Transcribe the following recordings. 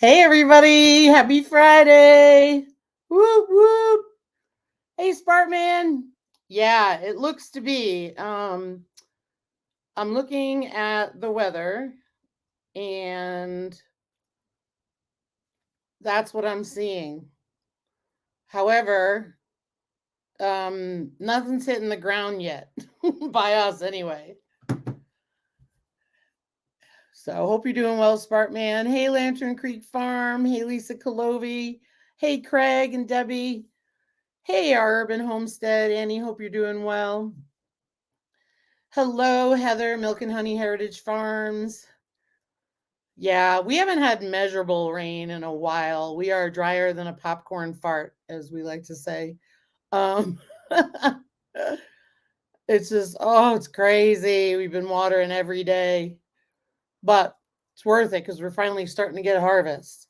Hey everybody, happy Friday. Whoop whoop. Hey Sparkman. Yeah, it looks to be. I'm looking at the weather and that's what I'm seeing. However, nothing's hitting the ground yet by us anyway. So I hope you're doing well, Sparkman. Hey Lantern Creek Farm. Hey Lisa Calovi. Hey Craig and Debbie. Hey, our urban homestead. Annie, hope you're doing well. Hello, Heather, Milk and Honey Heritage Farms. Yeah, we haven't had measurable rain in a while. We are drier than a popcorn fart, as we like to say. Um, it's just, oh, it's crazy. We've been watering every day, but it's worth it because we're finally starting to get a harvest.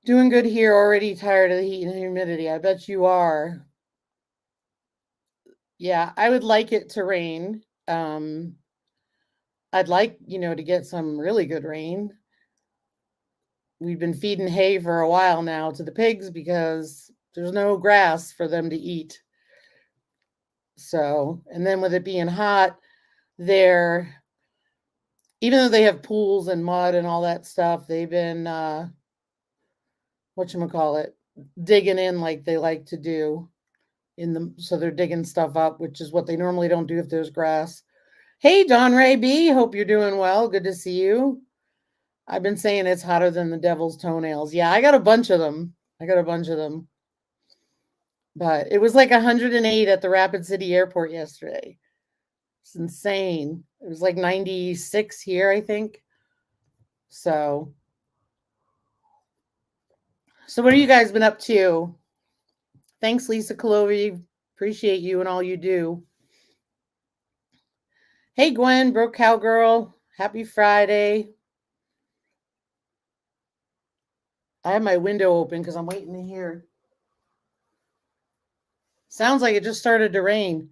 Doing good here, already tired of the heat and humidity. I bet you are. Yeah, I would like it to rain. I'd like, to get some really good rain. We've been feeding hay for a while now to the pigs because there's no grass for them to eat. So, and then with it being hot, they're, even though they have pools and mud and all that stuff, they've been, whatchamacallit, digging in like they like to do so they're digging stuff up, which is what they normally don't do if there's grass. Hey, Don Ray B, hope you're doing well. Good to see you. I've been saying it's hotter than the devil's toenails. Yeah, I got a bunch of them. But it was like 108 at the Rapid City Airport yesterday. It's insane. It was like 96 here, I think. So what have you guys been up to? Thanks, Lisa Calovi. Appreciate you and all you do. Hey, Gwen, Broke Cowgirl. Happy Friday. I have my window open because I'm waiting to hear. Sounds like it just started to rain.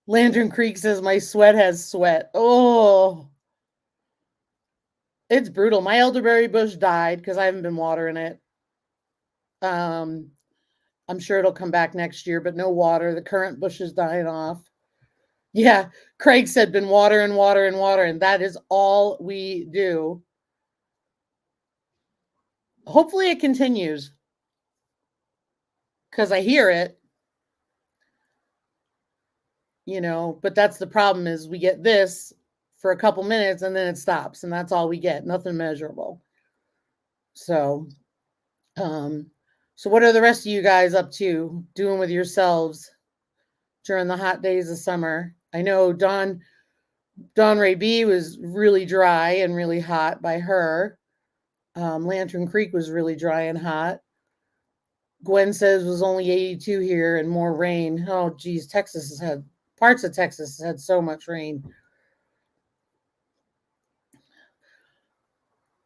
Lantern Creek says my sweat has sweat. Oh, it's brutal. My elderberry bush died because I haven't been watering it. I'm sure it'll come back next year, but no water. The currant bush is dying off. Yeah, Craig said been water and water and water, and that is all we do. Hopefully it continues because I hear it, but that's the problem is we get this for a couple minutes and then it stops, and that's all we get. Nothing measurable. So, what are the rest of you guys up to doing with yourselves during the hot days of summer? I know Don Ray B was really dry and really hot by her. Lantern Creek was really dry and hot. Gwen says was only 82 here and more rain. Oh, geez, parts of Texas has had so much rain.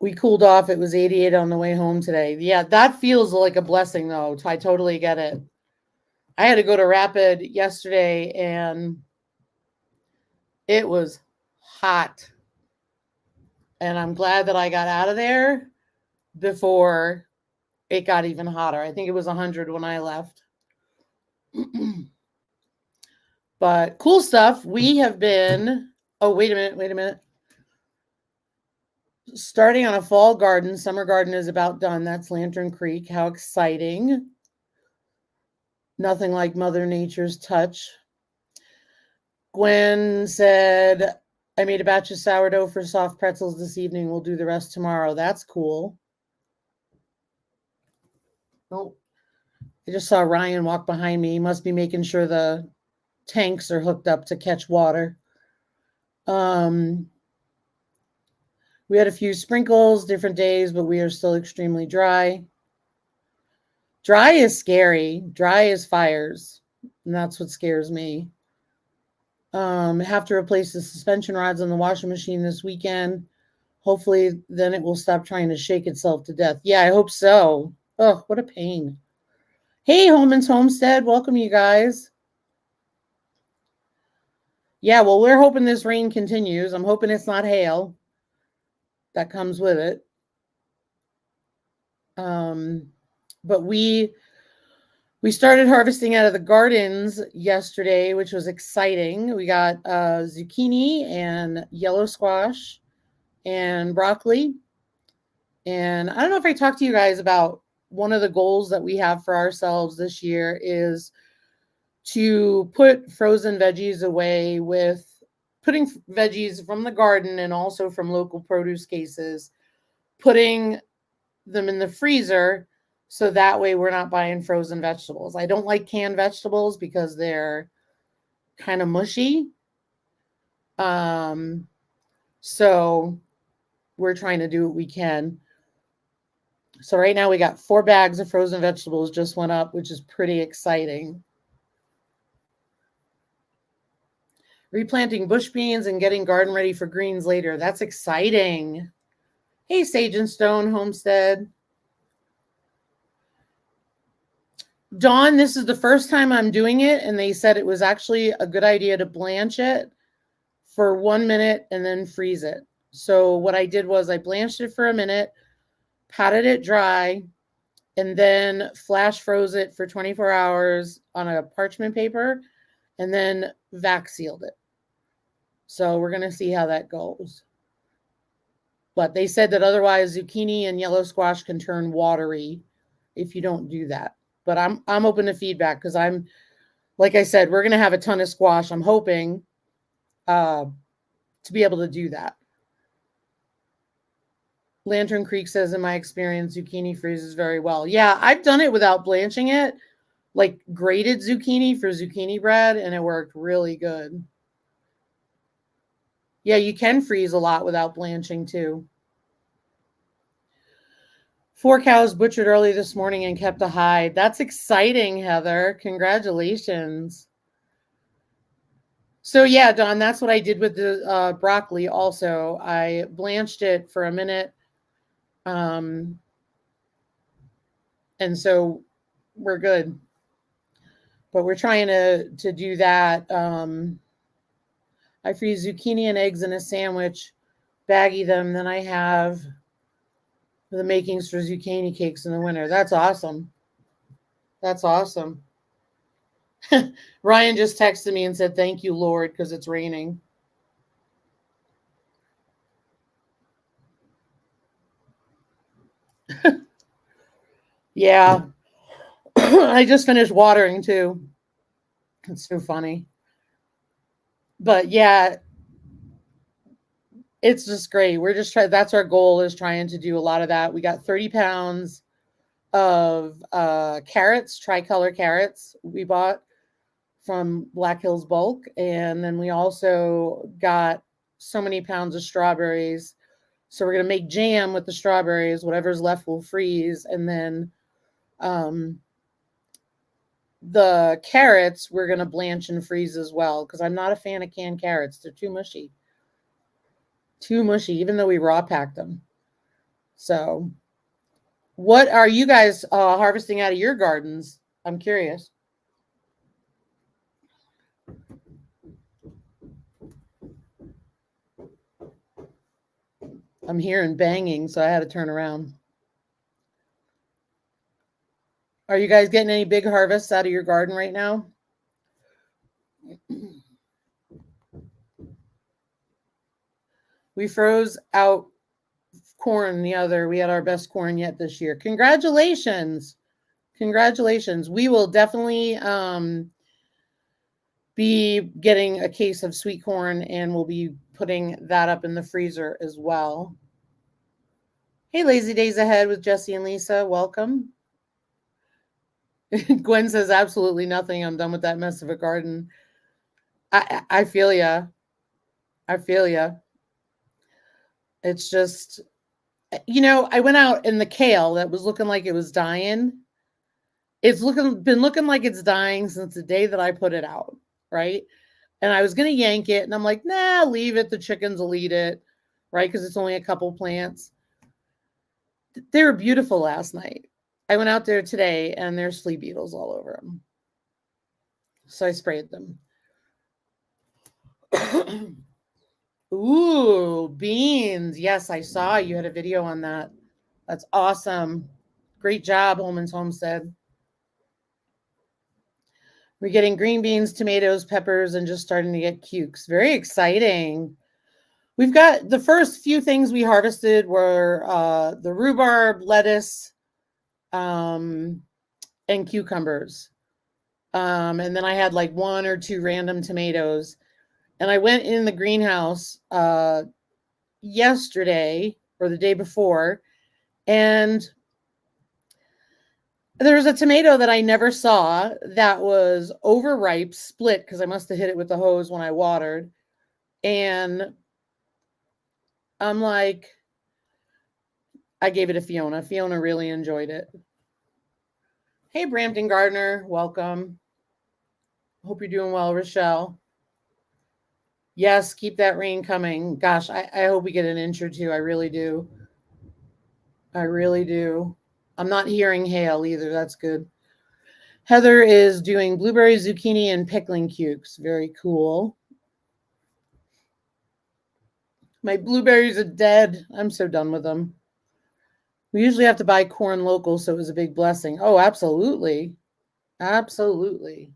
We cooled off. It was 88 on the way home today. Yeah, that feels like a blessing, though. I totally get it. I had to go to Rapid yesterday, and it was hot. And I'm glad that I got out of there before it got even hotter. I think it was 100 when I left. But cool stuff. We have been, wait a minute. Starting on a fall garden. Summer garden is about done. That's Lantern Creek. How exciting. Nothing like Mother Nature's touch. Gwen said, I made a batch of sourdough for soft pretzels this evening. We'll do the rest tomorrow. That's cool. Oh, I just saw Ryan walk behind me. He must be making sure the tanks are hooked up to catch water. We had a few sprinkles, different days, but we are still extremely dry. Dry is scary. Dry is fires. And that's what scares me. Have to replace the suspension rods on the washing machine this weekend. Hopefully, then it will stop trying to shake itself to death. Yeah, I hope so. Oh, what a pain. Hey, Holman's Homestead. Welcome, you guys. Yeah, well, we're hoping this rain continues. I'm hoping it's not hail that comes with it. But we started harvesting out of the gardens yesterday, which was exciting. We got zucchini and yellow squash and broccoli. And I don't know if I talked to you guys about one of the goals that we have for ourselves this year is to put frozen veggies away, with putting veggies from the garden and also from local produce cases, putting them in the freezer so that way we're not buying frozen vegetables. I don't like canned vegetables because they're kind of mushy. So we're trying to do what we can. So right now we got 4 bags of frozen vegetables just went up, which is pretty exciting. Replanting bush beans and getting garden ready for greens later. That's exciting. Hey, Sage and Stone Homestead. Dawn, this is the first time I'm doing it, and they said it was actually a good idea to blanch it for 1 minute and then freeze it. So what I did was I blanched it for a minute, patted it dry, and then flash froze it for 24 hours on a parchment paper, and then vac sealed it. So we're going to see how that goes. But they said that otherwise zucchini and yellow squash can turn watery if you don't do that. But I'm open to feedback because I'm, like I said, we're going to have a ton of squash. I'm hoping to be able to do that. Lantern Creek says, in my experience, zucchini freezes very well. Yeah, I've done it without blanching it, like grated zucchini for zucchini bread, and it worked really good. Yeah, you can freeze a lot without blanching too. 4 cows butchered early this morning and kept a hide. That's exciting, Heather. Congratulations. So yeah, Dawn, that's what I did with the broccoli also. I blanched it for a minute. And so we're good. But we're trying to do that. I freeze zucchini and eggs in a sandwich, baggy them. Then I have the makings for zucchini cakes in the winter. That's awesome. That's awesome. Ryan just texted me and said, thank you, Lord, because it's raining. Yeah. I just finished watering too. It's so funny. But yeah, it's just great. We're just trying, that's our goal, is trying to do a lot of that. We got 30 pounds of carrots, tricolor carrots we bought from Black Hills Bulk. And then we also got so many pounds of strawberries. So we're going to make jam with the strawberries. Whatever's left will freeze. And then the carrots we're going to blanch and freeze as well, because I'm not a fan of canned carrots. They're too mushy. Too mushy, even though we raw packed them. So what are you guys harvesting out of your gardens? I'm curious. I'm hearing banging, so I had to turn around. Are you guys getting any big harvests out of your garden right now? We froze out corn we had our best corn yet this year. Congratulations. Congratulations. We will definitely be getting a case of sweet corn, and we'll be putting that up in the freezer as well. Hey, Lazy Days Ahead with Jesse and Lisa. Welcome. Gwen says, absolutely nothing. I'm done with that mess of a garden. I feel ya. I feel ya. It's just, I went out in the kale that was looking like it was dying. It's been looking like it's dying since the day that I put it out, right? And I was going to yank it, and I'm like, nah, leave it. The chickens will eat it, right? Because it's only a couple plants. They were beautiful last night. I went out there today, and there's flea beetles all over them. So I sprayed them. Ooh, beans. Yes, I saw you had a video on that. That's awesome. Great job, Homestead. We're getting green beans, tomatoes, peppers, and just starting to get cukes. Very exciting. We've got the first few things we harvested were the rhubarb, lettuce, and cucumbers. And then I had like 1 or 2 random tomatoes. And I went in the greenhouse yesterday or the day before, and there was a tomato that I never saw that was overripe, split, because I must have hit it with the hose when I watered. And I'm like, I gave it to Fiona. Fiona really enjoyed it. Hey, Brampton Gardner, welcome. Hope you're doing well, Rochelle. Yes, keep that rain coming. Gosh, I hope we get an inch or two. I really do. I really do. I'm not hearing hail either. That's good. Heather is doing blueberry, zucchini, and pickling cukes. Very cool. My blueberries are dead. I'm so done with them. We usually have to buy corn local, so it was a big blessing. Oh, absolutely. Absolutely.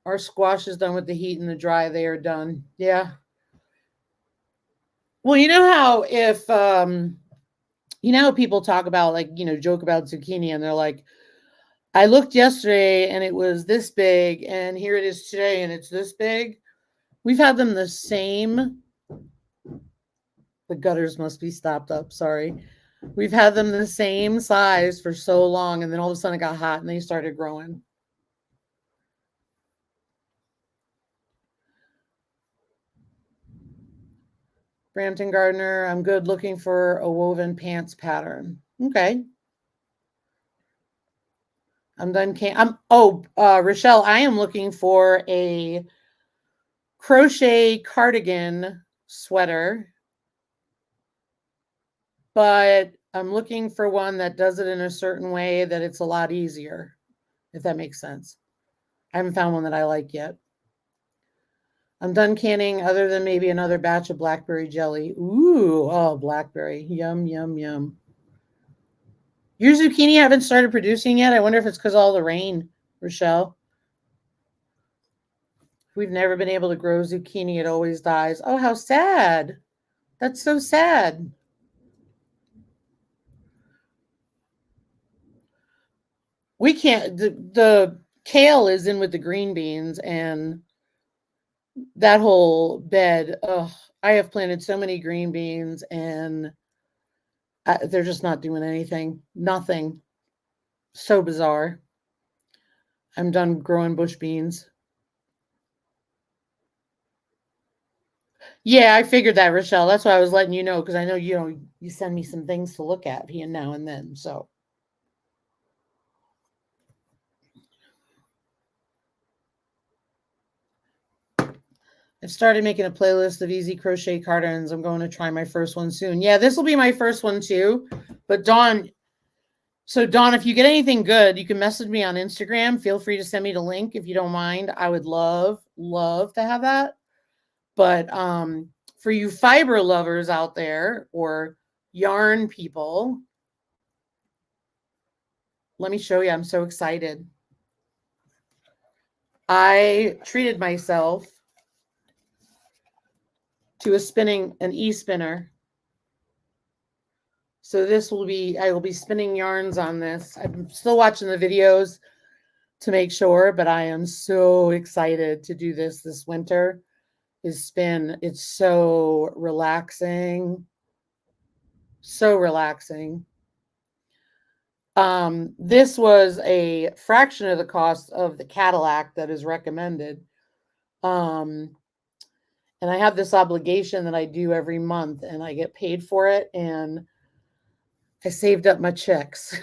Our squash is done with the heat and the dry. They are done. Yeah. Well, you know how if people talk about joke about zucchini and they're like, I looked yesterday and it was this big and here it is today and it's this big. We've had them the same. The gutters must be stopped up. Sorry. We've had them the same size for so long, and then all of a sudden it got hot and they started growing. Brampton Gardner, I'm good looking for a woven pants pattern. Okay. I'm done. Rochelle, I am looking for a crochet cardigan sweater, but I'm looking for one that does it in a certain way that it's a lot easier, if that makes sense. I haven't found one that I like yet. I'm done canning other than maybe another batch of blackberry jelly. Ooh, oh, blackberry. Yum, yum, yum. Your zucchini haven't started producing yet? I wonder if it's because of all the rain, Rochelle. We've never been able to grow zucchini. It always dies. Oh, how sad. That's so sad. We can't. The kale is in with the green beans and that whole bed. Oh, I have planted so many green beans and they're just not doing anything. Nothing. So bizarre. I'm done growing bush beans. Yeah, I figured that, Rochelle. That's why I was letting you know, because I know you send me some things to look at here now and then. So I've started making a playlist of easy crochet cardigans. I'm going to try my first one soon. Yeah, this will be my first one too. But Dawn, if you get anything good, you can message me on Instagram. Feel free to send me the link if you don't mind. I would love to have that. But for you fiber lovers out there or yarn people, let me show you. I'm so excited. I treated myself to an e-spinner. So I will be spinning yarns on this. I'm still watching the videos to make sure, but I am so excited to do this winter. Is spin. It's so relaxing. So relaxing. This was a fraction of the cost of the Cadillac that is recommended. And I have this obligation that I do every month and I get paid for it. And I saved up my checks.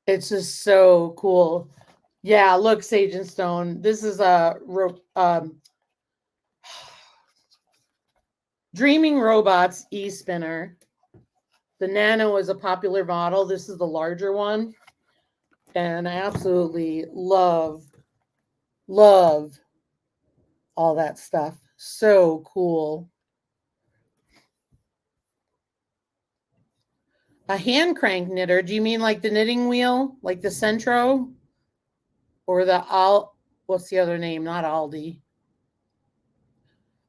It's just so cool. Yeah, look, Sage and Stone. This is a Dreaming Robots e-spinner. The Nano is a popular model. This is the larger one. And I absolutely love all that stuff. So cool. A hand crank knitter. Do you mean like the knitting wheel, like the Centro, or the Al? What's the other name? Not Aldi.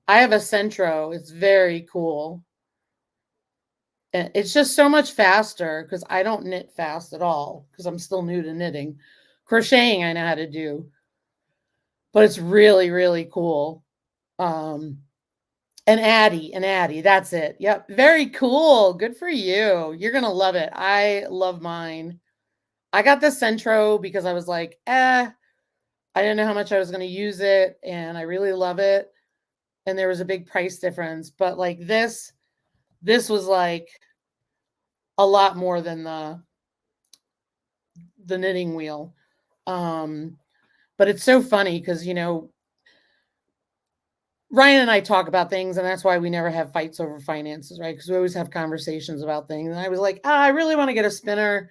I have a Centro. It's very cool. It's just so much faster because I don't knit fast at all because I'm still new to knitting. Crocheting I know how to do, but it's really, really cool. An Addy, that's it. Yep, very cool. Good for you. You're gonna love it. I love mine. I got the Centro because I was like, I didn't know how much I was gonna use it, and I really love it. And there was a big price difference, but like this was like a lot more than the knitting wheel. But it's so funny because Ryan and I talk about things, and that's why we never have fights over finances, right? Because we always have conversations about things. And I was like, I really want to get a spinner,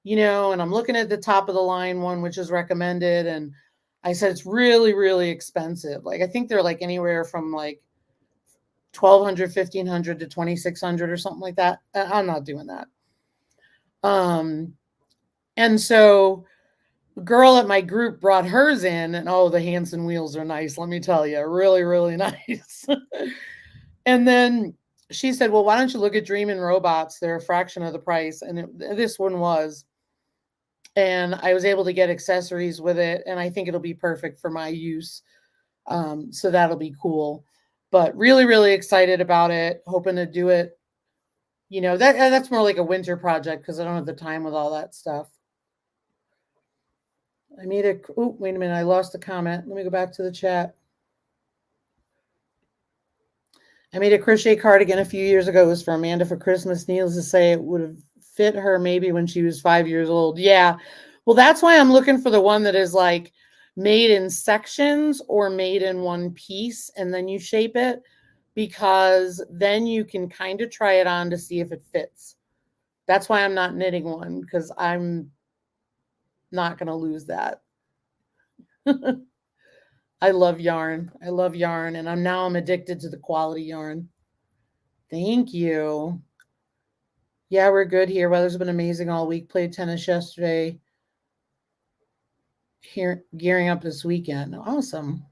and I'm looking at the top of the line one, which is recommended. And I said, it's really, really expensive. Like, I think they're like anywhere from like 1,200, 1,500 to 2,600 or something like that. I'm not doing that. And so a girl at my group brought hers in, and oh, the Hanson wheels are nice. Let me tell you, really, really nice. And then she said, well, why don't you look at Dreamin' Robots? They're a fraction of the price. And this one was. And I was able to get accessories with it. And I think it'll be perfect for my use. So that'll be cool. But really, really excited about it. Hoping to do it. That's more like a winter project because I don't have the time with all that stuff. Wait a minute. I lost the comment. Let me go back to the chat. I made a crochet cardigan a few years ago. It was for Amanda for Christmas. Needless to say, it would have fit her maybe when she was 5 years old. Yeah. Well, that's why I'm looking for the one that is like made in sections or made in one piece, and then you shape it, because then you can kind of try it on to see if it fits. That's why I'm not knitting one, because I'm not going to lose that. I love yarn. And I'm addicted to the quality yarn. Thank you. Yeah, we're good here. Weather's been amazing all week. Played tennis yesterday. Here, gearing up this weekend. Awesome.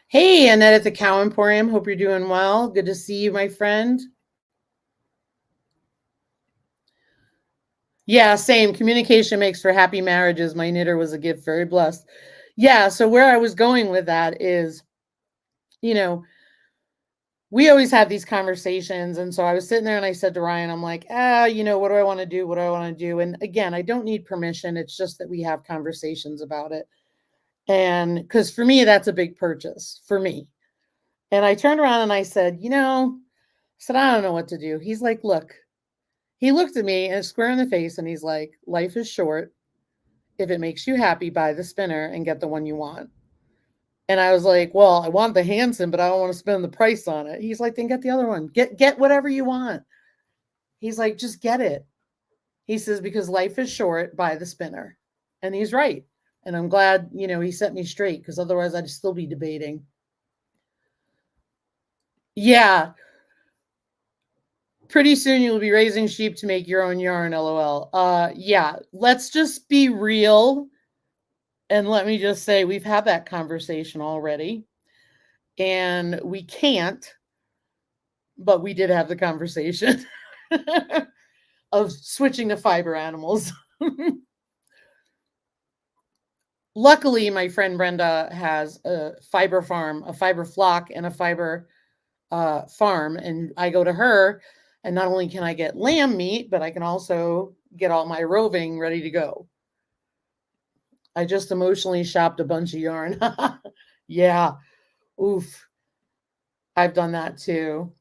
Hey, Annette at the Cow Emporium. Hope you're doing well. Good to see you, my friend. Yeah, same. Communication makes for happy marriages. My knitter was a gift. Very blessed. Yeah, so where I was going with that is, we always have these conversations. And so I was sitting there and I said to Ryan, I'm like, what do I want to do? What do I want to do? And again, I don't need permission. It's just that we have conversations about it. And because for me, that's a big purchase for me. And I turned around and I said, I don't know what to do. He's like, look, he looked at me and square in the face and he's like, life is short. If it makes you happy, buy the spinner and get the one you want. And I was like, well, I want the Hanson, but I don't want to spend the price on it. He's like, then get the other one. Get whatever you want. He's like, just get it. He says, because life is short, buy the spinner. And he's right. And I'm glad, he set me straight, because otherwise I'd still be debating. Yeah. Pretty soon you'll be raising sheep to make your own yarn, LOL. Yeah, let's just be real. And let me just say, we've had that conversation already. And we can't, but we did have the conversation of switching to fiber animals. Luckily, my friend Brenda has a fiber farm, a fiber flock, and a fiber farm. And I go to her, and not only can I get lamb meat, but I can also get all my roving ready to go. I just emotionally shopped a bunch of yarn. Yeah. Oof. I've done that too.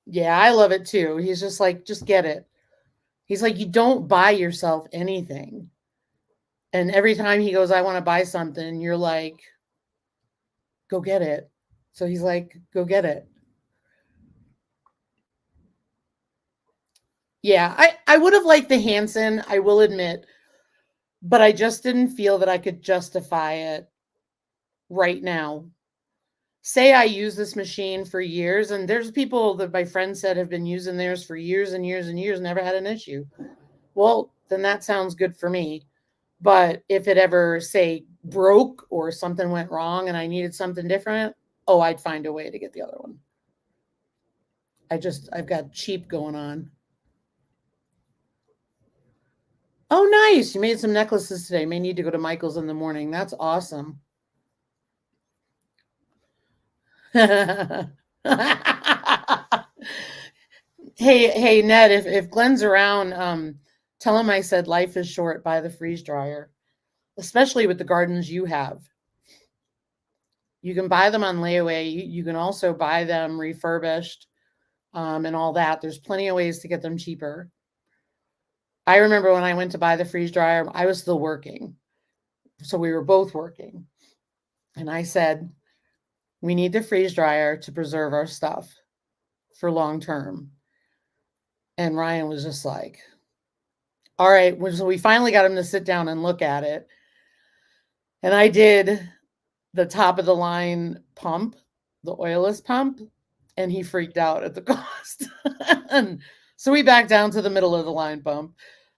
Yeah, I love it too. He's just like, just get it. He's like, you don't buy yourself anything. And every time he goes, I want to buy something, you're like, go get it. So he's like, go get it. Yeah, I would have liked the Hanson, I will admit, but I just didn't feel that I could justify it right now. Say I use this machine for years, and there's people that my friends said have been using theirs for years and years and years, never had an issue. Well, then that sounds good for me. But if it ever, say, broke or something went wrong and I needed something different, oh, I'd find a way to get the other one. I've got cheap going on. Oh, nice. You made some necklaces today. May need to go to Michael's in the morning. That's awesome. Hey, Ned, if Glenn's around, tell him I said life is short, buy the freeze dryer, especially with the gardens you have. You can buy them on layaway. You can also buy them refurbished, and all that. There's plenty of ways to get them cheaper. I remember when I went to buy the freeze dryer, I was still working. So we were both working. And I said, we need the freeze dryer to preserve our stuff for long term. And Ryan was just like, all right. So we finally got him to sit down and look at it. And I did the top of the line pump, the oilless pump, and he freaked out at the cost. And so we backed down to the middle of the line pump.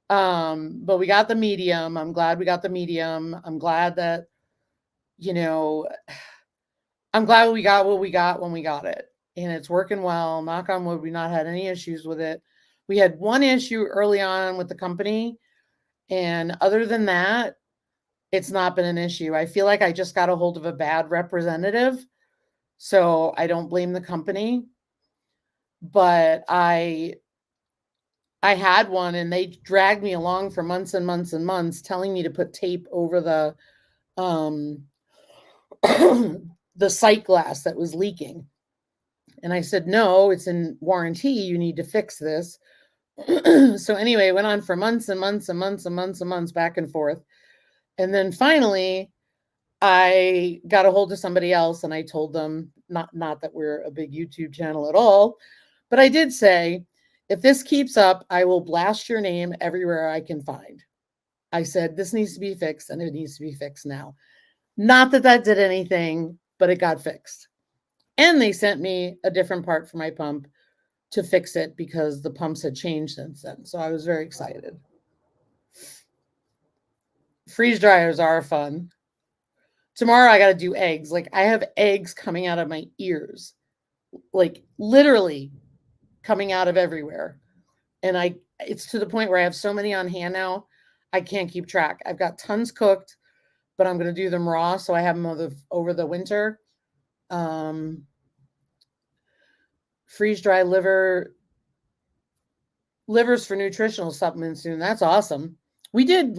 But we got the medium. I'm glad we got the medium. I'm glad that, I'm glad we got what we got when we got it. And it's working well. Knock on wood, we've not had any issues with it. We had one issue early on with the company. And other than that, it's not been an issue. I feel like I just got a hold of a bad representative. So I don't blame the company. But I had one and they dragged me along for months and months and months telling me to put tape over the the sight glass that was leaking. And I said, no, it's in warranty. You need to fix this. So anyway, it went on for months and months and months and months and months back and forth. And then finally, I got a hold of somebody else and I told them, not that we're a big YouTube channel at all, but I did say, if this keeps up, I will blast your name everywhere I can find. I said, this needs to be fixed and it needs to be fixed now. Not that that did anything, but it got fixed. And they sent me a different part for my pump to fix it because the pumps had changed since then. So I was very excited. Freeze dryers are fun. Tomorrow I got to do eggs. Like I have eggs coming out of my ears, like literally coming out of everywhere. And it's to the point where I have so many on hand now, I can't keep track. I've got tons cooked, but I'm going to do them raw. So I have them over the winter. Freeze dry livers for nutritional supplements soon. That's awesome. We did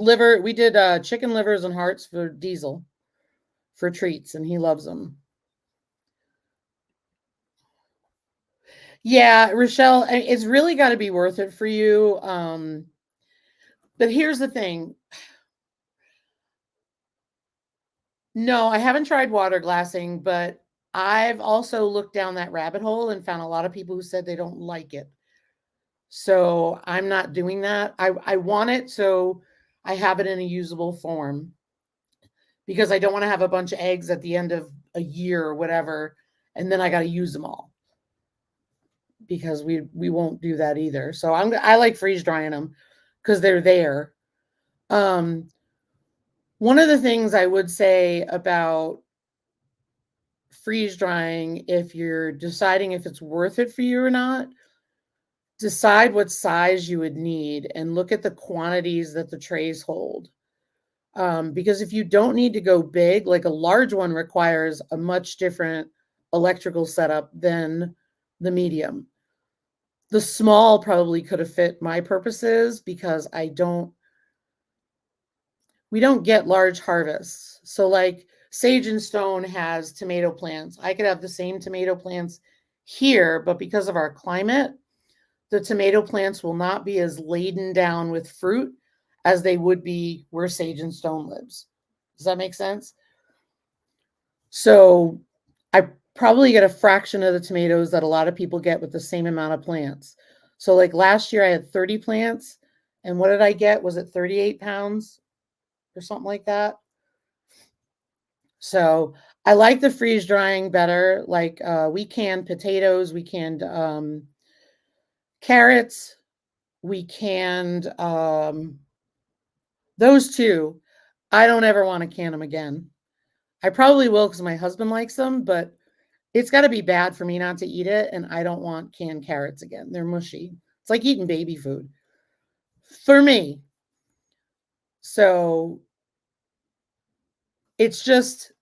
chicken livers and hearts for Diesel for treats, and he loves them. Yeah, Rochelle, it's really got to be worth it for you. But here's the thing. No, I haven't tried water glassing, but I've also looked down that rabbit hole and found a lot of people who said they don't like it. So I'm not doing that. I want it so I have it in a usable form because I don't want to have a bunch of eggs at the end of a year or whatever, and then I got to use them all because we won't do that either. So I like freeze drying them because they're there. One of the things I would say about freeze drying, if you're deciding if it's worth it for you or not, decide what size you would need and look at the quantities that the trays hold. Because if you don't need to go big, like a large one requires a much different electrical setup than the medium. The small probably could have fit my purposes because we don't get large harvests. So like Sage and Stone has tomato plants. I could have the same tomato plants here, but because of our climate, the tomato plants will not be as laden down with fruit as they would be where Sage and Stone lives. Does that make sense? So I probably get a fraction of the tomatoes that a lot of people get with the same amount of plants. So like last year I had 30 plants, and what did I get? Was it 38 pounds or something like that? So I like the freeze drying better. Like we canned potatoes, we canned carrots, we canned those two. I don't ever want to can them again. I probably will because my husband likes them, but it's got to be bad for me not to eat it. And I don't want canned carrots again. They're mushy. It's like eating baby food for me. So it's just,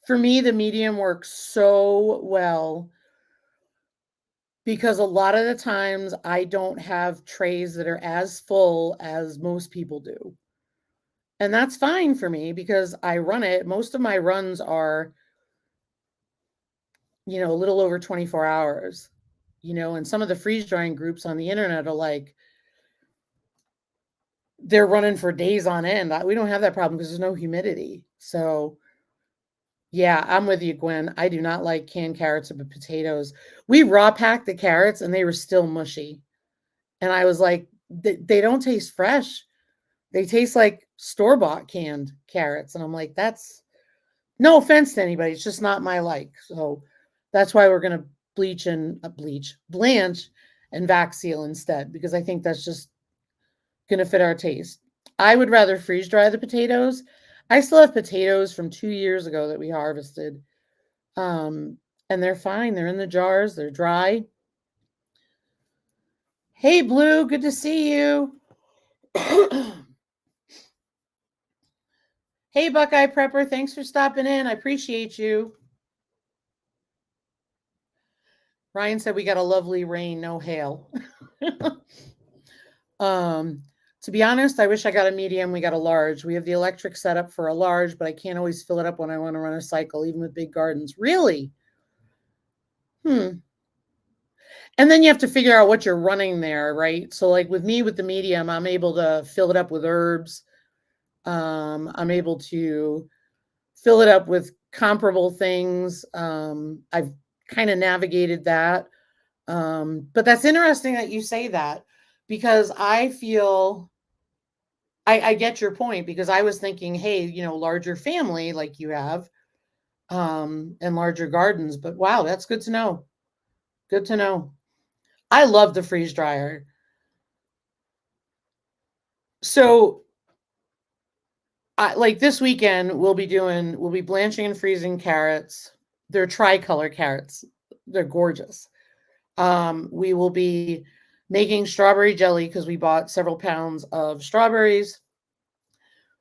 for me, the medium works so well because a lot of the times I don't have trays that are as full as most people do. And that's fine for me because I run it. Most of my runs are, a little over 24 hours, and some of the freeze drying groups on the internet are like, they're running for days on end. We don't have that problem because there's no humidity. So yeah, I'm with you, Gwen. I do not like canned carrots or potatoes. We raw packed the carrots and they were still mushy. And I was like, they don't taste fresh. They taste like store-bought canned carrots. And I'm like, that's no offense to anybody. It's just not my like. So that's why we're going to blanch and vac seal instead, because I think that's just going to fit our taste. I would rather freeze dry the potatoes. I still have potatoes from 2 years ago that we harvested. And they're fine. They're in the jars. They're dry. Hey, Blue, good to see you. Hey, Buckeye Prepper, thanks for stopping in. I appreciate you. Ryan said we got a lovely rain, no hail. To be honest, I wish I got a medium. We got a large. We have the electric setup for a large, but I can't always fill it up when I want to run a cycle, even with big gardens. Really? And then you have to figure out what you're running there, right? So like with me, with the medium, I'm able to fill it up with herbs. I'm able to fill it up with comparable things. I've kind of navigated that. But that's interesting that you say that, because I feel I get your point, because I was thinking, hey, larger family like you have, and larger gardens. But wow, that's good to know. Good to know. I love the freeze dryer. So like this weekend, we'll be blanching and freezing carrots. They're tricolor carrots. They're gorgeous. We will be making strawberry jelly because we bought several pounds of strawberries.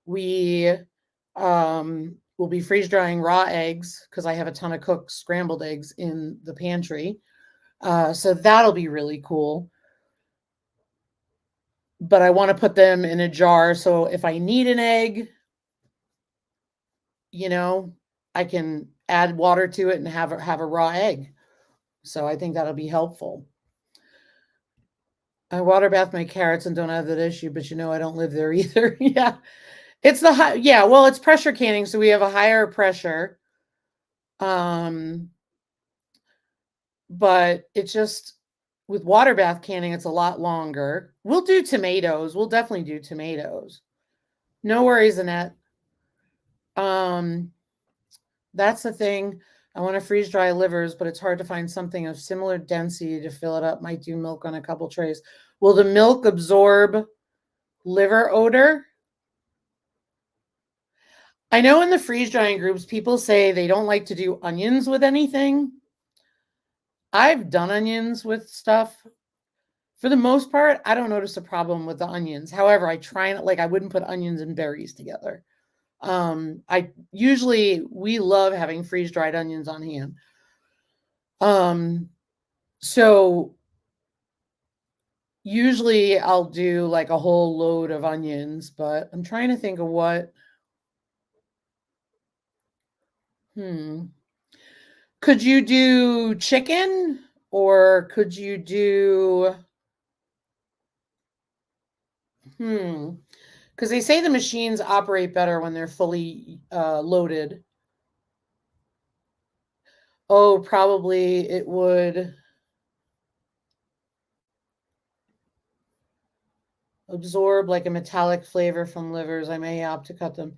We will be freeze drying raw eggs because I have a ton of cooked scrambled eggs in the pantry. So that'll be really cool. But I want to put them in a jar, so if I need an egg, I can add water to it and have a raw egg. So I think that'll be helpful. I water bath my carrots and don't have that issue, but I don't live there either. Yeah. It's it's pressure canning, so we have a higher pressure. But it's just, with water bath canning, it's a lot longer. We'll do tomatoes. We'll definitely do tomatoes. No worries, Annette. That's the thing. I want to freeze dry livers, but it's hard to find something of similar density to fill it up. Might do milk on a couple trays. Will the milk absorb liver odor? I know in the freeze drying groups, people say they don't like to do onions with anything. I've done onions with stuff. For the most part, I don't notice a problem with the onions. However, I try and I wouldn't put onions and berries together. We love having freeze dried onions on hand. So usually I'll do like a whole load of onions, but I'm trying to think of what. Could you do chicken, or could you do, because they say the machines operate better when they're fully loaded. Oh, probably it would absorb like a metallic flavor from livers. I may opt to cut them.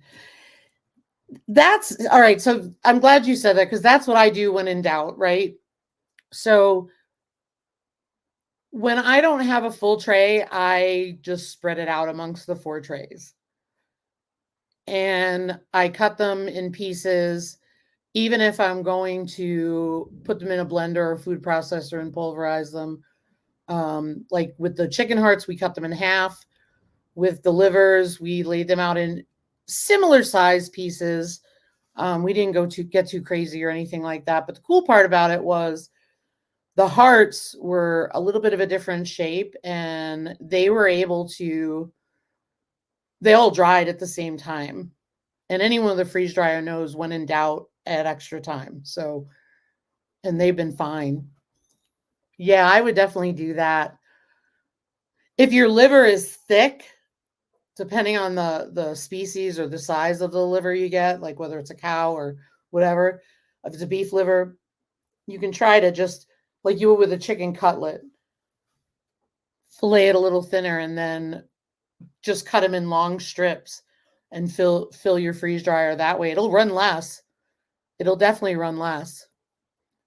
That's all right. So I'm glad you said that because that's what I do when in doubt, right? So when I don't have a full tray, I just spread it out amongst the 4 trays. And I cut them in pieces, even if I'm going to put them in a blender or food processor and pulverize them. Like with the chicken hearts, we cut them in half. With the livers, we laid them out in similar size pieces. We didn't get too crazy or anything like that. But the cool part about it was the hearts were a little bit of a different shape, and they all dried at the same time. And anyone with a freeze dryer knows when in doubt, add extra time. So, and they've been fine. Yeah, I would definitely do that. If your liver is thick, depending on the species or the size of the liver you get, like whether it's a cow or whatever, if it's a beef liver, you can try to just like you would with a chicken cutlet, fillet it a little thinner and then just cut them in long strips and fill your freeze dryer that way. It'll run less. It'll definitely run less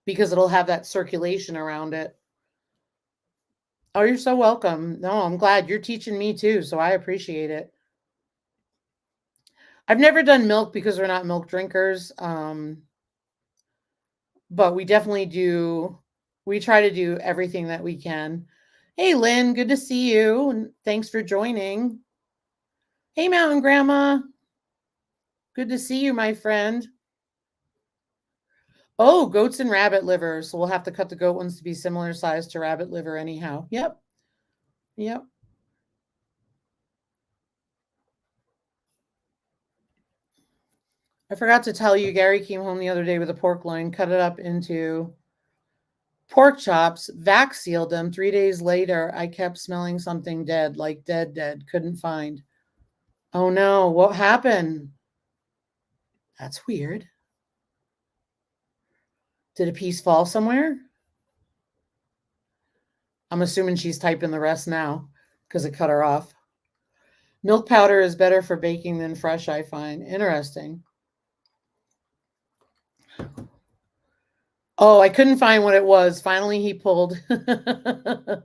because it'll have that circulation around it. Oh, you're so welcome. No, I'm glad you're teaching me too, so I appreciate it. I've never done milk because we're not milk drinkers. But we definitely do. We try to do everything that we can. Hey, Lynn, good to see you. And thanks for joining. Hey, Mountain Grandma. Good to see you, my friend. Oh, goats and rabbit liver. So we'll have to cut the goat ones to be similar size to rabbit liver anyhow. Yep. Yep. I forgot to tell you, Gary came home the other day with a pork loin, cut it up into pork chops, vac sealed them. 3 days later, I kept smelling something dead, like dead. Couldn't find. Oh no, what happened? That's weird. Did a piece fall somewhere? I'm assuming she's typing the rest now because it cut her off. Milk powder is better for baking than fresh, I find. Interesting. Oh, I couldn't find what it was. Finally, he pulled out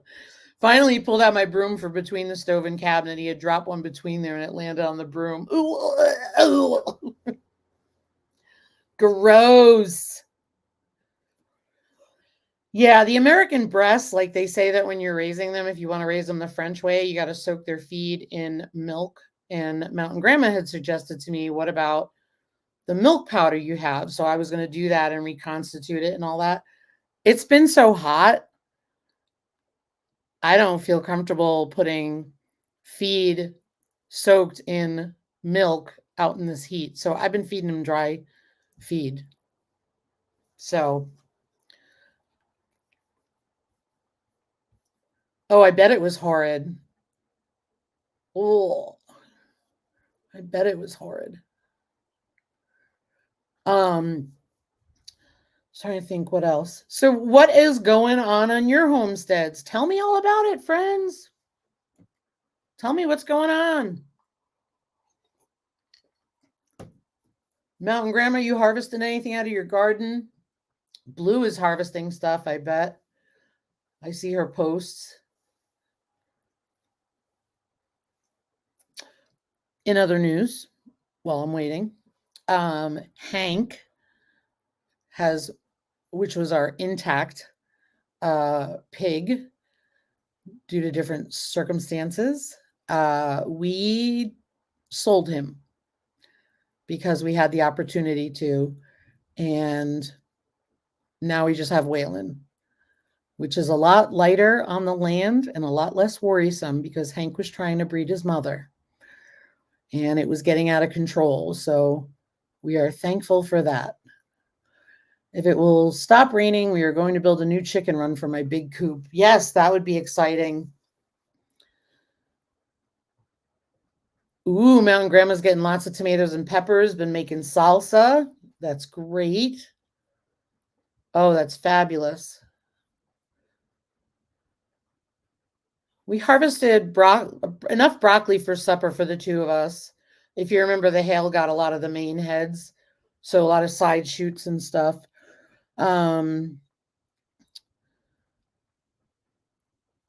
my broom for between the stove and cabinet. He had dropped one between there and it landed on the broom. Ooh. Gross. Yeah, the American breasts, like they say that when you're raising them, if you want to raise them the French way, you got to soak their feed in milk. And Mountain Grandma had suggested to me, what about the milk powder you have? So I was going to do that and reconstitute it and all that. It's been so hot. I don't feel comfortable putting feed soaked in milk out in this heat. So I've been feeding them dry feed. So, oh, I bet it was horrid. Oh, I bet it was horrid. Trying to think what else. So what is going on your homesteads? Tell me all about it, friends. Tell me what's going on. Mountain Grandma, you harvesting anything out of your garden? Blue is harvesting stuff, I bet. I see her posts. In other news, while I'm waiting, Hank has, which was our intact pig, due to different circumstances, we sold him because we had the opportunity to, and now we just have Waylon, which is a lot lighter on the land and a lot less worrisome because Hank was trying to breed his mother and it was getting out of control. So we are thankful for that. If it will stop raining, we are going to build a new chicken run for my big coop. Yes, that would be exciting. Ooh, Mountain Grandma's getting lots of tomatoes and peppers, been making salsa. That's great. Oh, that's fabulous. We harvested enough broccoli for supper for the two of us. If you remember, the hail got a lot of the main heads, so a lot of side shoots and stuff.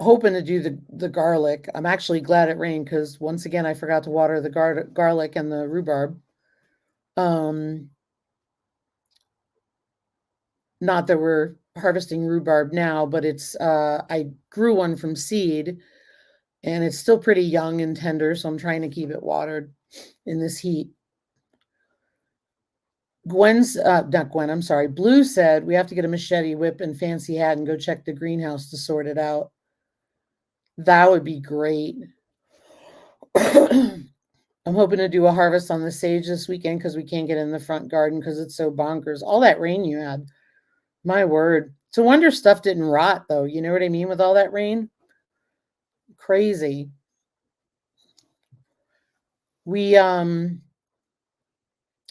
Hoping to do the garlic. I'm actually glad it rained because once again I forgot to water the garlic and the rhubarb. Not that we're harvesting rhubarb now, but it's I grew one from seed and it's still pretty young and tender, so I'm trying to keep it watered in this heat. Not Gwen, I'm sorry. Blue said we have to get a machete, whip, and fancy hat and go check the greenhouse to sort it out. That would be great. I'm hoping to do a harvest on the sage this weekend because we can't get in the front garden because it's so bonkers. All that rain you had. My word. It's a wonder stuff didn't rot, though. You know what I mean with all that rain? Crazy.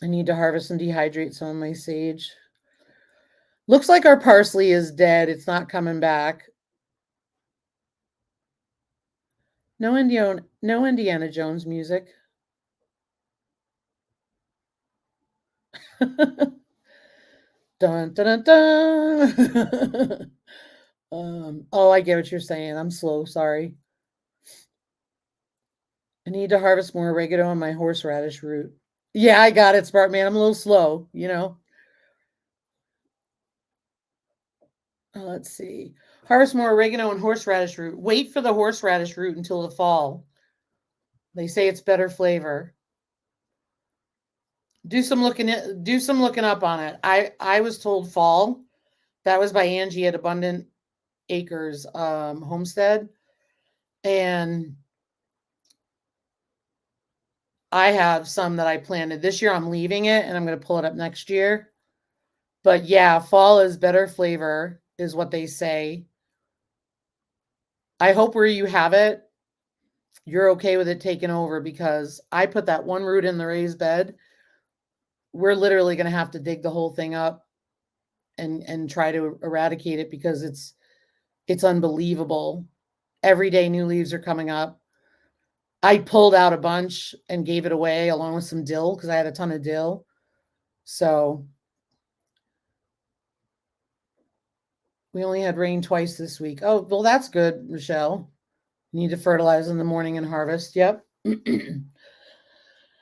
I need to harvest and dehydrate some of my sage. Looks like our parsley is dead. It's not coming back. No Indiana Jones music. Dun, dun, dun, dun. Oh, I get what you're saying. I'm slow. Sorry. I need to harvest more oregano on my horseradish root. Yeah, I got it, smart man. I'm a little slow, you know. Let's see. Harvest more oregano and horseradish root. Wait for the horseradish root until the fall. They say it's better flavor. Do some looking up on it. I was told fall. That was by Angie at Abundant Acres Homestead. And I have some that I planted this year. I'm leaving it and I'm going to pull it up next year. But yeah, fall is better flavor, is what they say. I hope where you have it, you're okay with it taking over because I put that one root in the raised bed. We're literally going to have to dig the whole thing up and try to eradicate it because it's unbelievable. Every day new leaves are coming up. I pulled out a bunch and gave it away along with some dill because I had a ton of dill. So we only had rain twice this week. Oh, well, that's good, Michelle. You need to fertilize in the morning and harvest. Yep.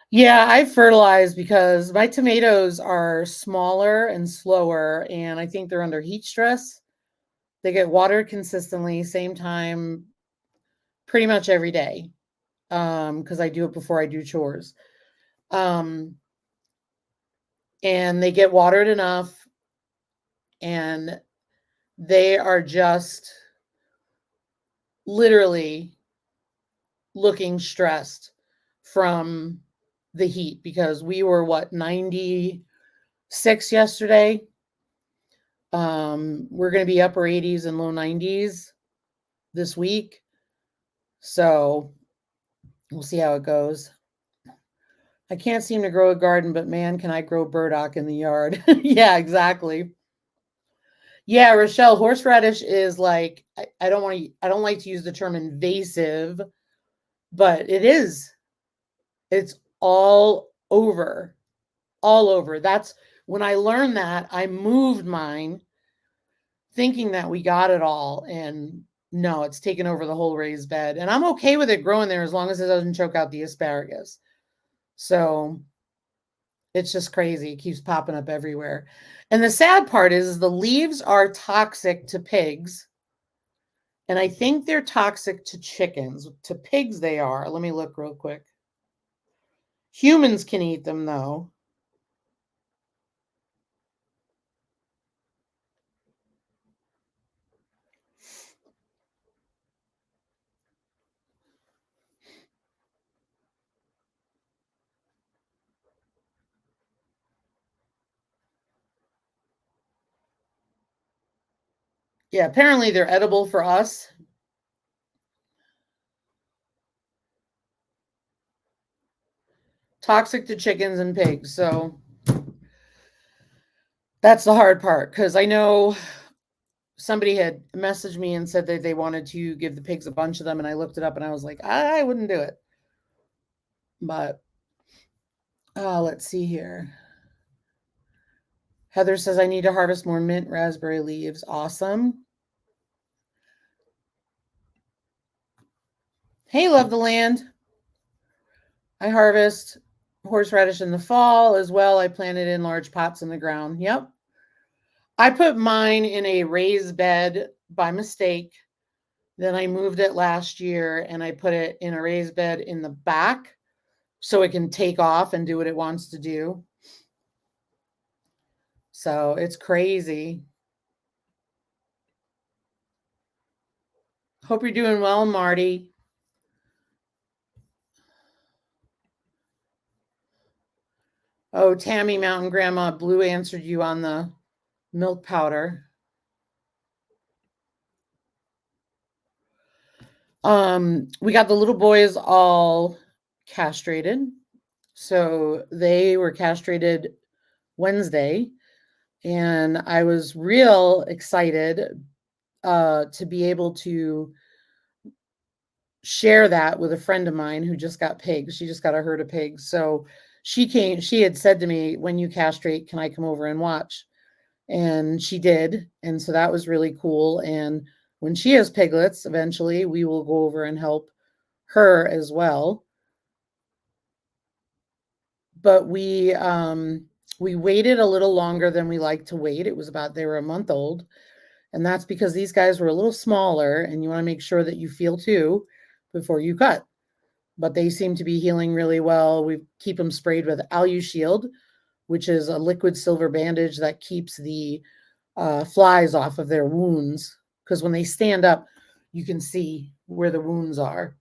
Yeah, I fertilize because my tomatoes are smaller and slower, and I think they're under heat stress. They get watered consistently, same time, pretty much every day, because I do it before I do chores. And they get watered enough, and they are just literally looking stressed from the heat because we were 96 yesterday. We're going to be upper 80s and low 90s this week. So we'll see how it goes. I can't seem to grow a garden, but man, can I grow burdock in the yard. Yeah, exactly. Yeah, Rochelle, horseradish is like I don't like to use the term invasive, but it is. It's all over. All over. That's when I learned that, I moved mine thinking that we got it all. And no, it's taken over the whole raised bed. And I'm okay with it growing there as long as it doesn't choke out the asparagus. So it's just crazy. It keeps popping up everywhere. And the sad part is the leaves are toxic to pigs. And I think they're toxic to chickens. To pigs, they are. Let me look real quick. Humans can eat them, though. Yeah, apparently they're edible for us. Toxic to chickens and pigs. So that's the hard part because I know somebody had messaged me and said that they wanted to give the pigs a bunch of them. And I looked it up and I was like, I wouldn't do it. But Let's see here. Heather says, I need to harvest more mint raspberry leaves. Awesome. Hey, Love the Land. I harvest horseradish in the fall as well. I plant it in large pots in the ground. Yep. I put mine in a raised bed by mistake. Then I moved it last year and I put it in a raised bed in the back so it can take off and do what it wants to do. So it's crazy. Hope you're doing well, Marty. Oh, Tammy Mountain Grandma Blue answered you on the milk powder. We got the little boys all castrated. So they were castrated Wednesday, and I was real excited to be able to share that with a friend of mine who just got pigs. She just got a herd of pigs. So she had said to me, when you castrate, can I come over and watch? And she did. And so that was really cool. And when she has piglets, eventually we will go over and help her as well. But we waited a little longer than we like to wait. It was they were a month old. And that's because these guys were a little smaller and you want to make sure that you feel too before you cut. But they seem to be healing really well. We keep them sprayed with AluShield, which is a liquid silver bandage that keeps the flies off of their wounds. Because when they stand up, you can see where the wounds are.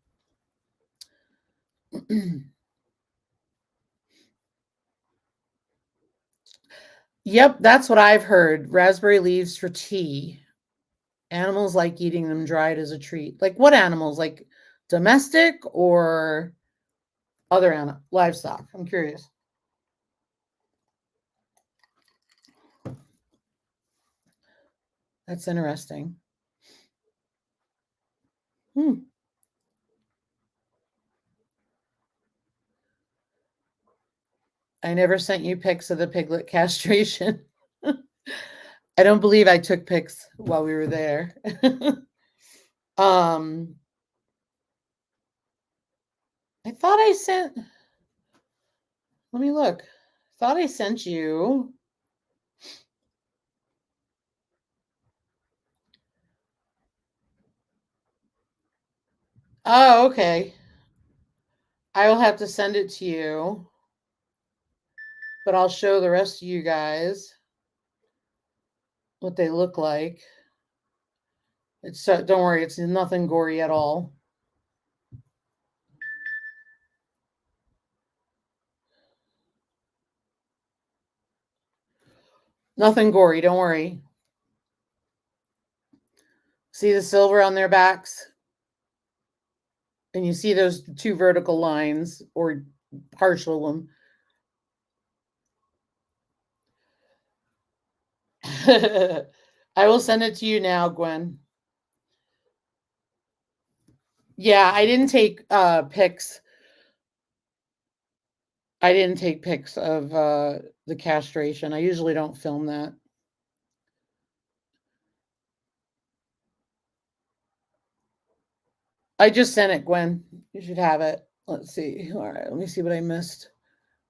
Yep, that's what I've heard. Raspberry leaves for tea. Animals like eating them dried as a treat. Like what animals? Like domestic or other livestock? I'm curious. That's interesting. I never sent you pics of the piglet castration. I don't believe I took pics while we were there. I thought I sent. Let me look. I thought I sent you. Oh, okay. I will have to send it to you, but I'll show the rest of you guys what they look like. It's don't worry, it's nothing gory at all. Nothing gory, don't worry. See the silver on their backs? And you see those two vertical lines or partial them. I will send it to you now, Gwen. Yeah, I didn't take pics. I didn't take pics of the castration. I usually don't film that. I just sent it, Gwen. You should have it. Let's see. All right, let me see what I missed.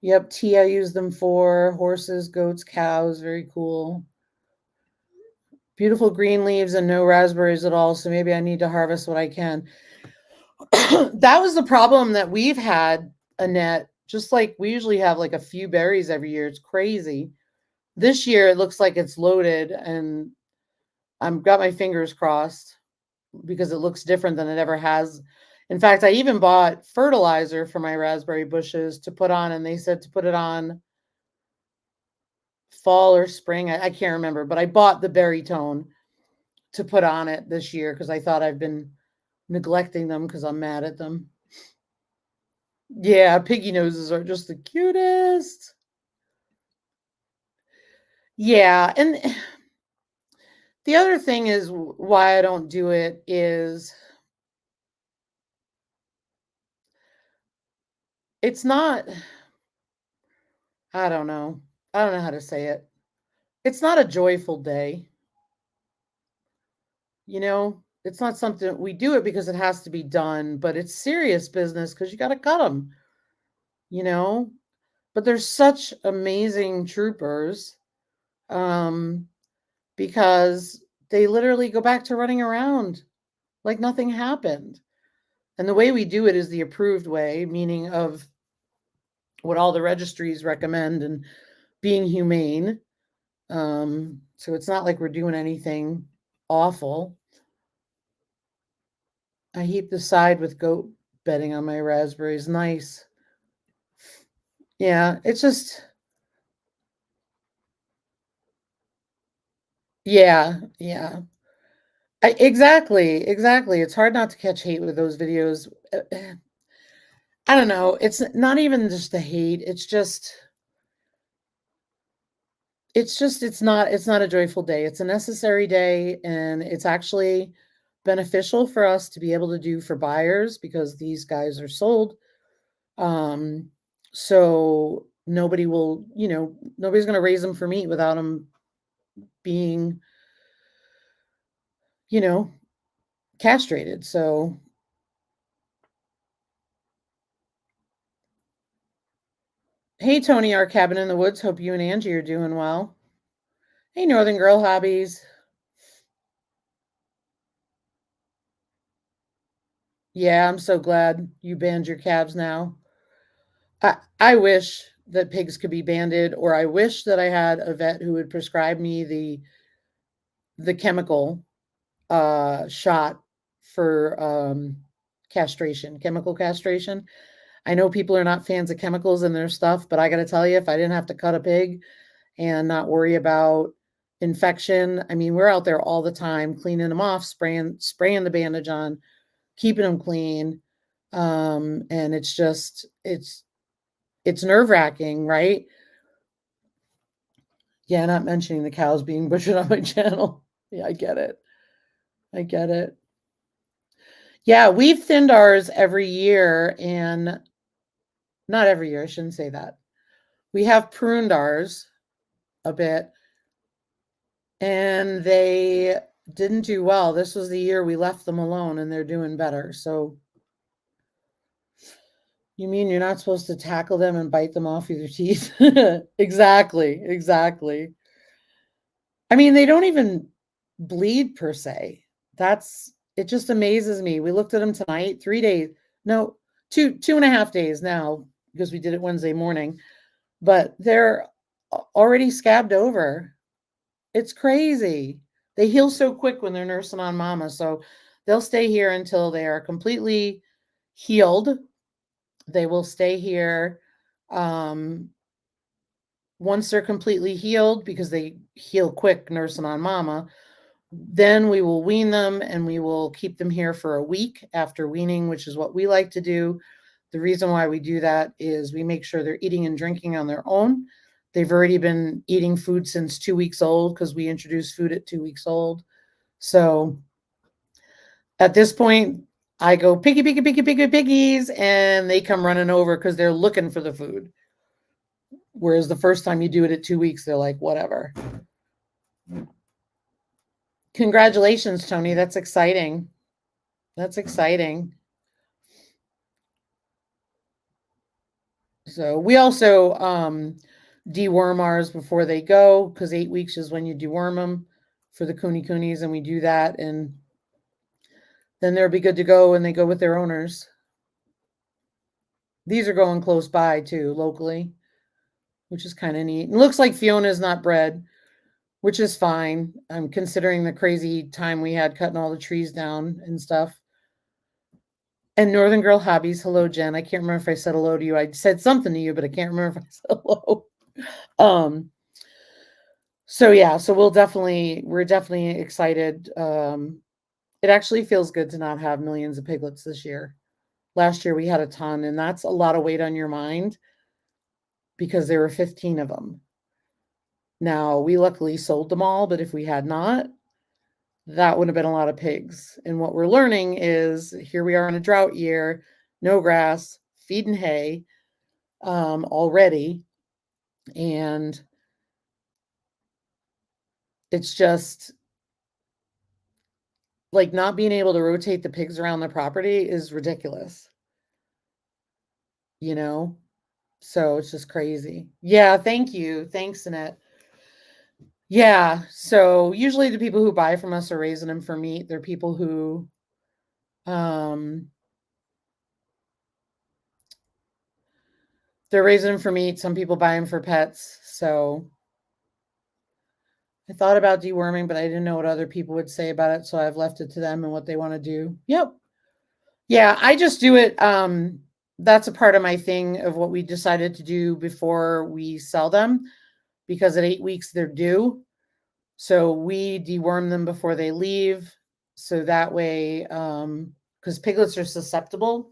Yep, tea I use them for. Horses, goats, cows. Very cool. Beautiful green leaves and no raspberries at all. So maybe I need to harvest what I can. That was the problem that we've had, Annette. Just like we usually have like a few berries every year. It's crazy. This year it looks like it's loaded, and I've got my fingers crossed because it looks different than it ever has. In fact, I even bought fertilizer for my raspberry bushes to put on, and they said to put it on fall or spring. I can't remember, but I bought the berry tone to put on it this year because I thought I've been neglecting them because I'm mad at them. Yeah, piggy noses are just the cutest. Yeah, and the other thing is why I don't do it is it's not I don't know. I don't know how to say it. It's not a joyful day. You know, it's not something we do it because it has to be done, but it's serious business because you got to cut them, you know. But they're such amazing troopers um, because they literally go back to running around like nothing happened. And the way we do it is the approved way, meaning of what all the registries recommend and being humane. So it's not like we're doing anything awful. I heap the side with goat bedding on my raspberries. Nice. Yeah, it's just, yeah, yeah. Exactly. It's hard not to catch hate with those videos. I don't know. It's not even just the hate. It's not a joyful day. It's a necessary day, and it's actually beneficial for us to be able to do for buyers because these guys are sold. Um, so nobody's going to raise them for meat without them being, you know, castrated. So, hey, Tony, our cabin in the woods. Hope you and Angie are doing well. Hey, Northern Girl Hobbies. Yeah, I'm so glad you banned your calves now. I wish that pigs could be banded, or I wish that I had a vet who would prescribe me the chemical shot for castration, chemical castration. I know people are not fans of chemicals in their stuff, but I got to tell you, if I didn't have to cut a pig and not worry about infection, I mean, we're out there all the time cleaning them off, spraying the bandage on, keeping them clean. And it's nerve-wracking, right? Yeah, not mentioning the cows being butchered on my channel. Yeah, I get it. I get it. Yeah, we've thinned ours every year, and not every year, I shouldn't say that. We have pruned ours a bit, and they didn't do well. This was the year we left them alone, and they're doing better. So, you mean you're not supposed to tackle them and bite them off with your teeth? Exactly. I mean, they don't even bleed per se. It just amazes me. We looked at them tonight, 3 days, no, 2.5 days now, because we did it Wednesday morning, but they're already scabbed over. It's crazy. They heal so quick when they're nursing on mama. So they'll stay here until they are completely healed. They will stay here. Once they're completely healed, because they heal quick nursing on mama, then we will wean them and we will keep them here for a week after weaning, which is what we like to do. The reason why we do that is we make sure they're eating and drinking on their own. They've already been eating food since 2 weeks old because we introduced food at 2 weeks old. So at this point, I go piggies, and they come running over because they're looking for the food. Whereas the first time you do it at 2 weeks, they're like, whatever. Congratulations, Tony. That's exciting. That's exciting. So we also deworm ours before they go, because 8 weeks is when you deworm them for the coonies, and we do that, and then they'll be good to go when they go with their owners. These are going close by too, locally, which is kind of neat. It looks like Fiona's not bred, which is fine. I'm considering the crazy time we had cutting all the trees down and stuff. And Northern Girl Hobbies, hello, Jen. I can't remember if I said hello to you. I said something to you, but I can't remember if I said hello. So yeah, so we're definitely excited. It actually feels good to not have millions of piglets this year. Last year we had a ton, and that's a lot of weight on your mind because there were 15 of them. Now, we luckily sold them all, but if we had not, that would have been a lot of pigs. And what we're learning is here we are in a drought year, no grass, feeding hay already. And it's just like not being able to rotate the pigs around the property is ridiculous, you know? So it's just crazy. Yeah, thank you. Thanks, Annette. Yeah. So usually the people who buy from us are raising them for meat. They're people who um they're raising them for meat. Some people buy them for pets. So I thought about deworming, but I didn't know what other people would say about it. So I've left it to them and what they want to do. Yep. Yeah, I just do it. That's a part of my thing of what we decided to do before we sell them because at 8 weeks they're due. So we deworm them before they leave. So that way, because piglets are susceptible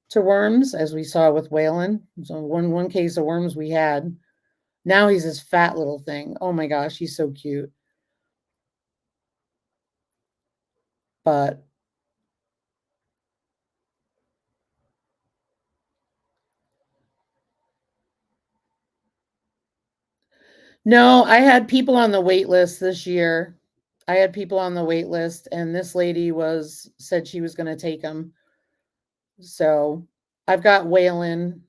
to worms, as we saw with Waylon. So one case of worms we had. Now he's this fat little thing. Oh my gosh, he's so cute. But no, I had people on the wait list this year. I had people on the wait list, and this lady was said she was going to take them. So I've got Waylon.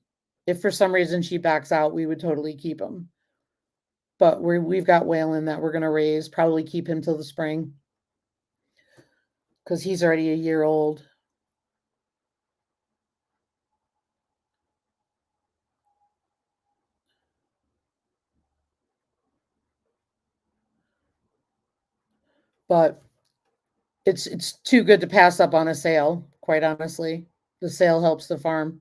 If for some reason she backs out, we would totally keep him. But we've got Waylon that we're going to raise, probably keep him till the spring because he's already a year old. But it's too good to pass up on a sale, quite honestly. The sale helps the farm.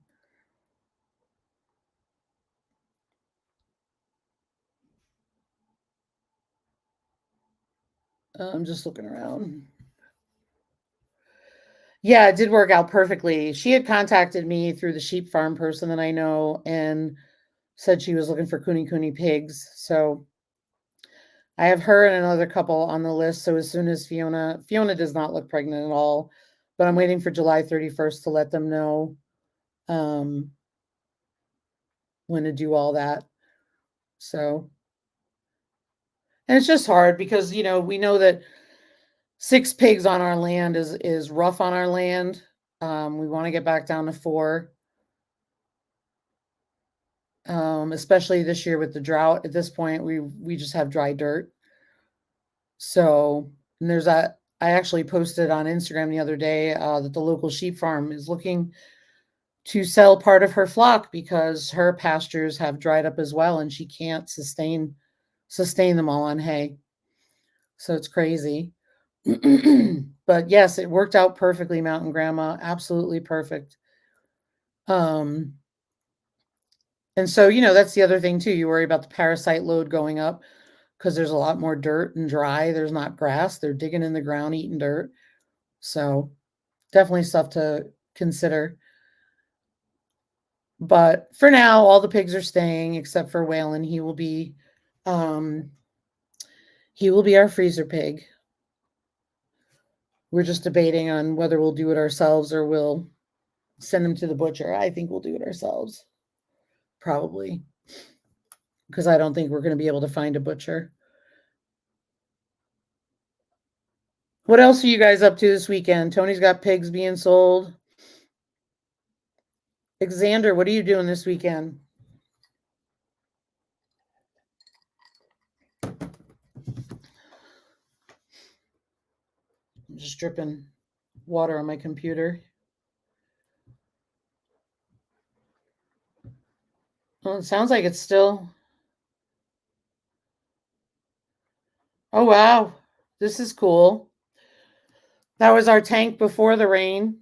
I'm just looking around. Yeah, it did work out perfectly. She had contacted me through the sheep farm person that I know and said she was looking for Kuni pigs. So I have her and another couple on the list. So as soon as Fiona does not look pregnant at all, but I'm waiting for July 31st to let them know um, when to do all that. So, and it's just hard because, we know that 6 pigs on our land is rough on our land. We want to get back down to 4. Especially this year with the drought. At this point, we just have dry dirt. So, and there's that. I actually posted on Instagram the other day that the local sheep farm is looking to sell part of her flock because her pastures have dried up as well, and she can't sustain them all on hay. So it's crazy. But yes, it worked out perfectly, Mountain Grandma. Absolutely perfect. Um, and so, that's the other thing too. You worry about the parasite load going up because there's a lot more dirt and dry. There's not grass. They're digging in the ground, eating dirt. So definitely stuff to consider. But for now, all the pigs are staying except for Waylon. Um, he will be our freezer pig. We're just debating on whether we'll do it ourselves or we'll send him to the butcher. I think we'll do it ourselves, probably, because I don't think we're going to be able to find a butcher. What else are you guys up to this weekend? Tony's got pigs being sold. Xander, what are you doing this weekend? I'm just dripping water on my computer. Well, it sounds like it's still. Oh, wow. This is cool. That was our tank before the rain.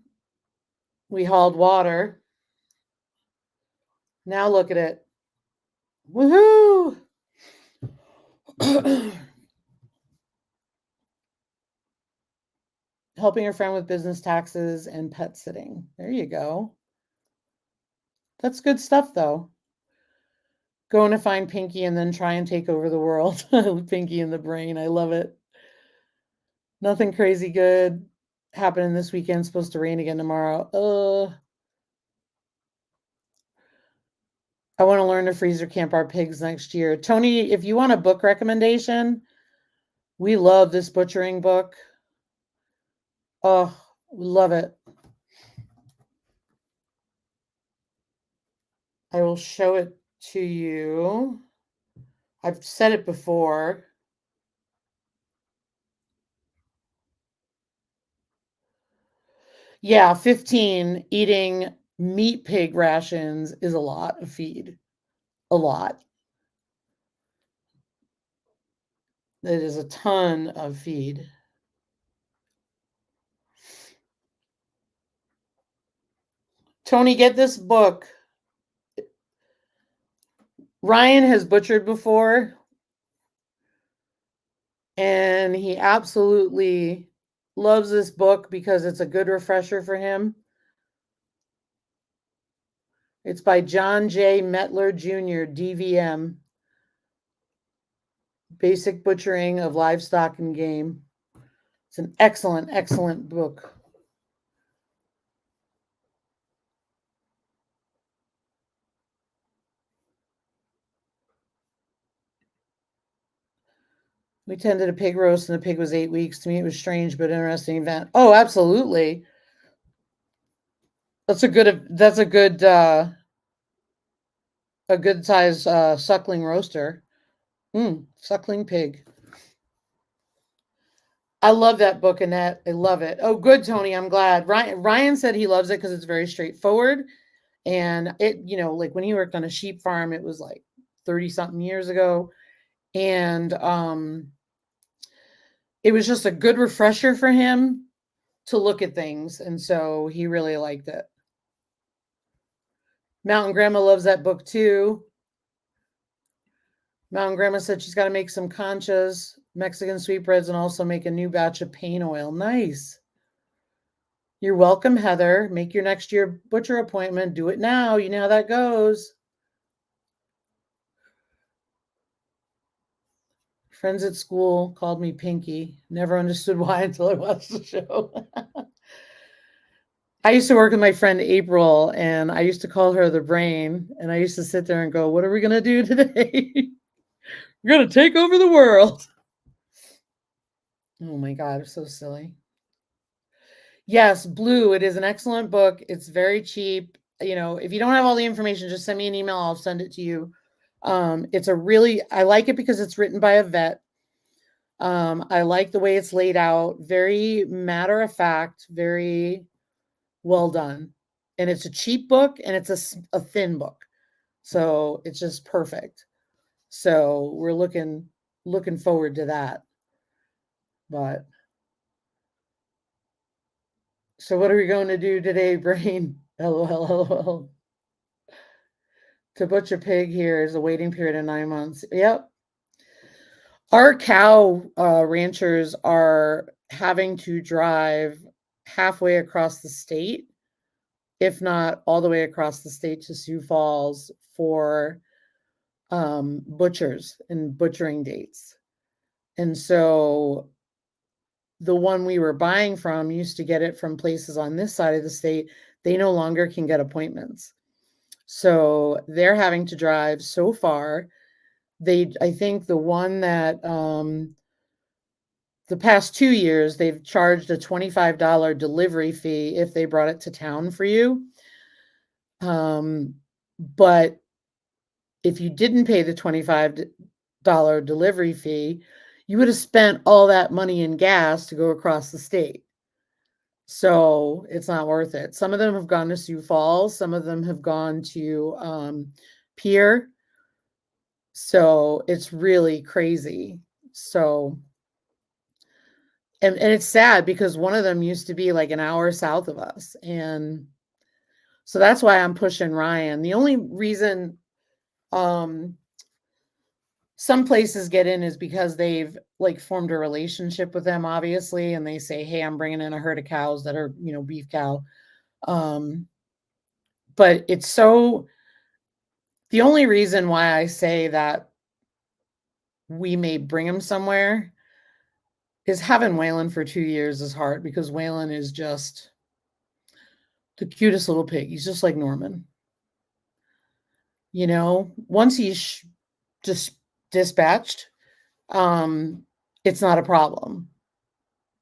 We hauled water. Now look at it. Woohoo! Helping a friend with business taxes and pet sitting. There you go. That's good stuff, though. Going to find Pinky and then try and take over the world. Pinky in the brain. I love it. Nothing crazy good happening this weekend. Supposed to rain again tomorrow. I want to learn to freezer camp our pigs next year. Tony, if you want a book recommendation, we love this butchering book. Oh, we love it. I will show it to you. I've said it before. Yeah, 15 eating meat pig rations is a lot of feed. A lot. It is a ton of feed. Tony, get this book. Ryan has butchered before, and he absolutely loves this book because it's a good refresher for him. It's by John J. Metler Jr., DVM, Basic Butchering of Livestock and Game. It's an excellent, excellent book. We tended a pig roast and the pig was 8 weeks. To me, it was strange but interesting event. Oh, absolutely. That's a good size suckling roaster. Suckling pig. I love that book, Annette. I love it. Oh, good, Tony. I'm glad. Ryan said he loves it because it's very straightforward. And it, like when he worked on a sheep farm, it was like 30 something years ago. And it was just a good refresher for him to look at things. And so he really liked it. Mountain Grandma loves that book too. Mountain Grandma said she's got to make some conchas, Mexican sweetbreads, and also make a new batch of paint oil. Nice. You're welcome, Heather. Make your next year butcher appointment. Do it now. You know how that goes. Friends at school called me Pinky. Never understood why until I watched the show. I used to work with my friend April, and I used to call her the brain. And I used to sit there and go, what are we going to do today? We're going to take over the world. Oh my God, it's so silly. Yes, Blue. It is an excellent book. It's very cheap. If you don't have all the information, just send me an email. I'll send it to you. I like it because it's written by a vet. I like the way it's laid out. Very matter of fact, very well done. And it's a cheap book and it's a thin book. So it's just perfect. So we're looking forward to that. But so what are we going to do today, Brain? LOL. To butcher pig here is a waiting period of 9 months. Yep. Our cow ranchers are having to drive halfway across the state, if not all the way across the state to Sioux Falls for butchers and butchering dates. And so the one we were buying from used to get it from places on this side of the state. They no longer can get appointments. So they're having to drive so far. I think the one that the past 2 years, they've charged a $25 delivery fee if they brought it to town for you. But if you didn't pay the $25 delivery fee, you would have spent all that money in gas to go across the state. So it's not worth it. Some of them have gone to Sioux Falls. Some of them have gone to Pierre. So it's really crazy. So, and it's sad because one of them used to be like an hour south of us. And so that's why I'm pushing Ryan. The only reason some places get in is because they've like formed a relationship with them, obviously, and they say, hey, I'm bringing in a herd of cows that are, beef cow. But the only reason why I say that we may bring them somewhere is having Waylon for 2 years is hard because Waylon is just the cutest little pig. He's just like Norman. Once he's just dispatched, it's not a problem.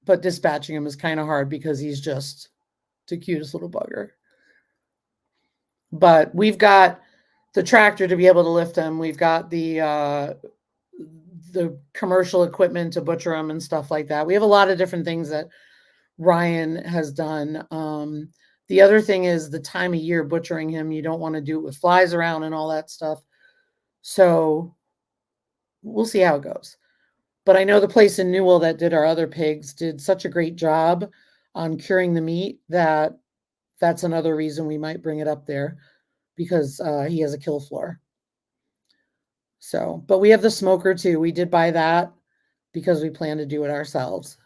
But dispatching him is kind of hard because he's just the cutest little bugger. But we've got the tractor to be able to lift him. We've got the commercial equipment to butcher them and stuff like that. We have a lot of different things that Ryan has done. The other thing is the time of year butchering him. You don't want to do it with flies around and all that stuff. So we'll see how it goes. But I know the place in Newell that did our other pigs did such a great job on curing the meat that that's another reason we might bring it up there, because he has a kill floor. So, but we have the smoker too. We did buy that because we plan to do it ourselves.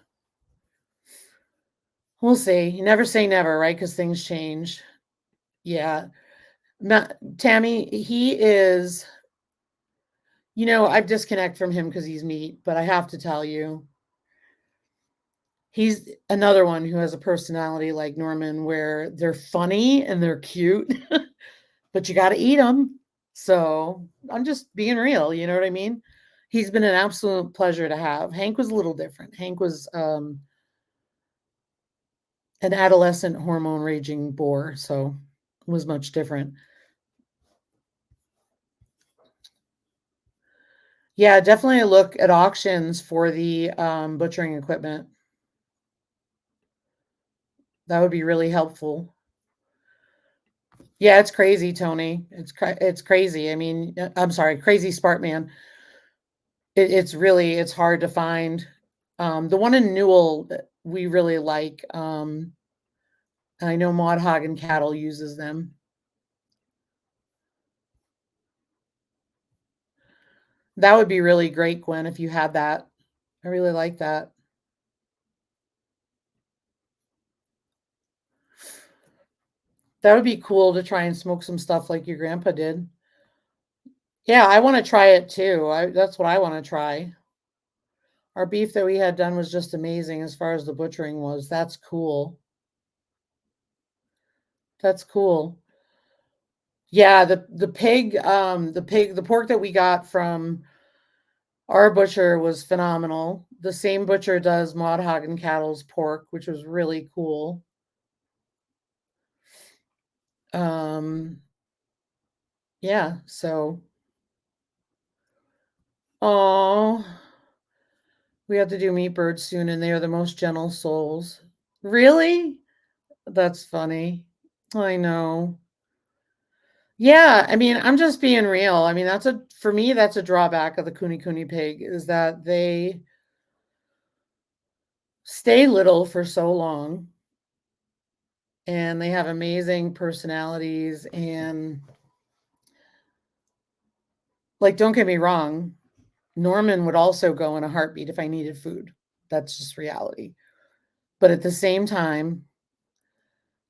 We'll see. You never say never, right? Because things change. Yeah. Tammy, he is, I disconnect from him because he's meat, but I have to tell you, he's another one who has a personality like Norman where they're funny and they're cute, but you got to eat them. So I'm just being real. You know what I mean? He's been an absolute pleasure to have. Hank was a little different. Hank was an adolescent hormone raging boar, so it was much different. Yeah, definitely look at auctions for the butchering equipment. That would be really helpful. Yeah, it's crazy, Tony. It's crazy. I mean, I'm sorry, crazy Spartman. It's hard to find. The one in Newell we really like. I know Maud Hagen Cattle uses them. That would be really great, Gwen, if you had that. I really like that. That would be cool to try and smoke some stuff like your grandpa did. Yeah, I want to try it too. That's what I want to try. Our beef that we had done was just amazing as far as the butchering was. That's cool. That's cool. Yeah, the pork that we got from our butcher was phenomenal. The same butcher does Maud Hagen Cattle's pork, which was really cool. Yeah, so oh, we have to do meat birds soon, and they are the most gentle souls. Really? That's funny. I know. Yeah, I mean, I'm just being real. I mean, for me, that's a drawback of the Kuni pig is that they stay little for so long and they have amazing personalities. And like, don't get me wrong, Norman would also go in a heartbeat if I needed food. That's just reality. But at the same time,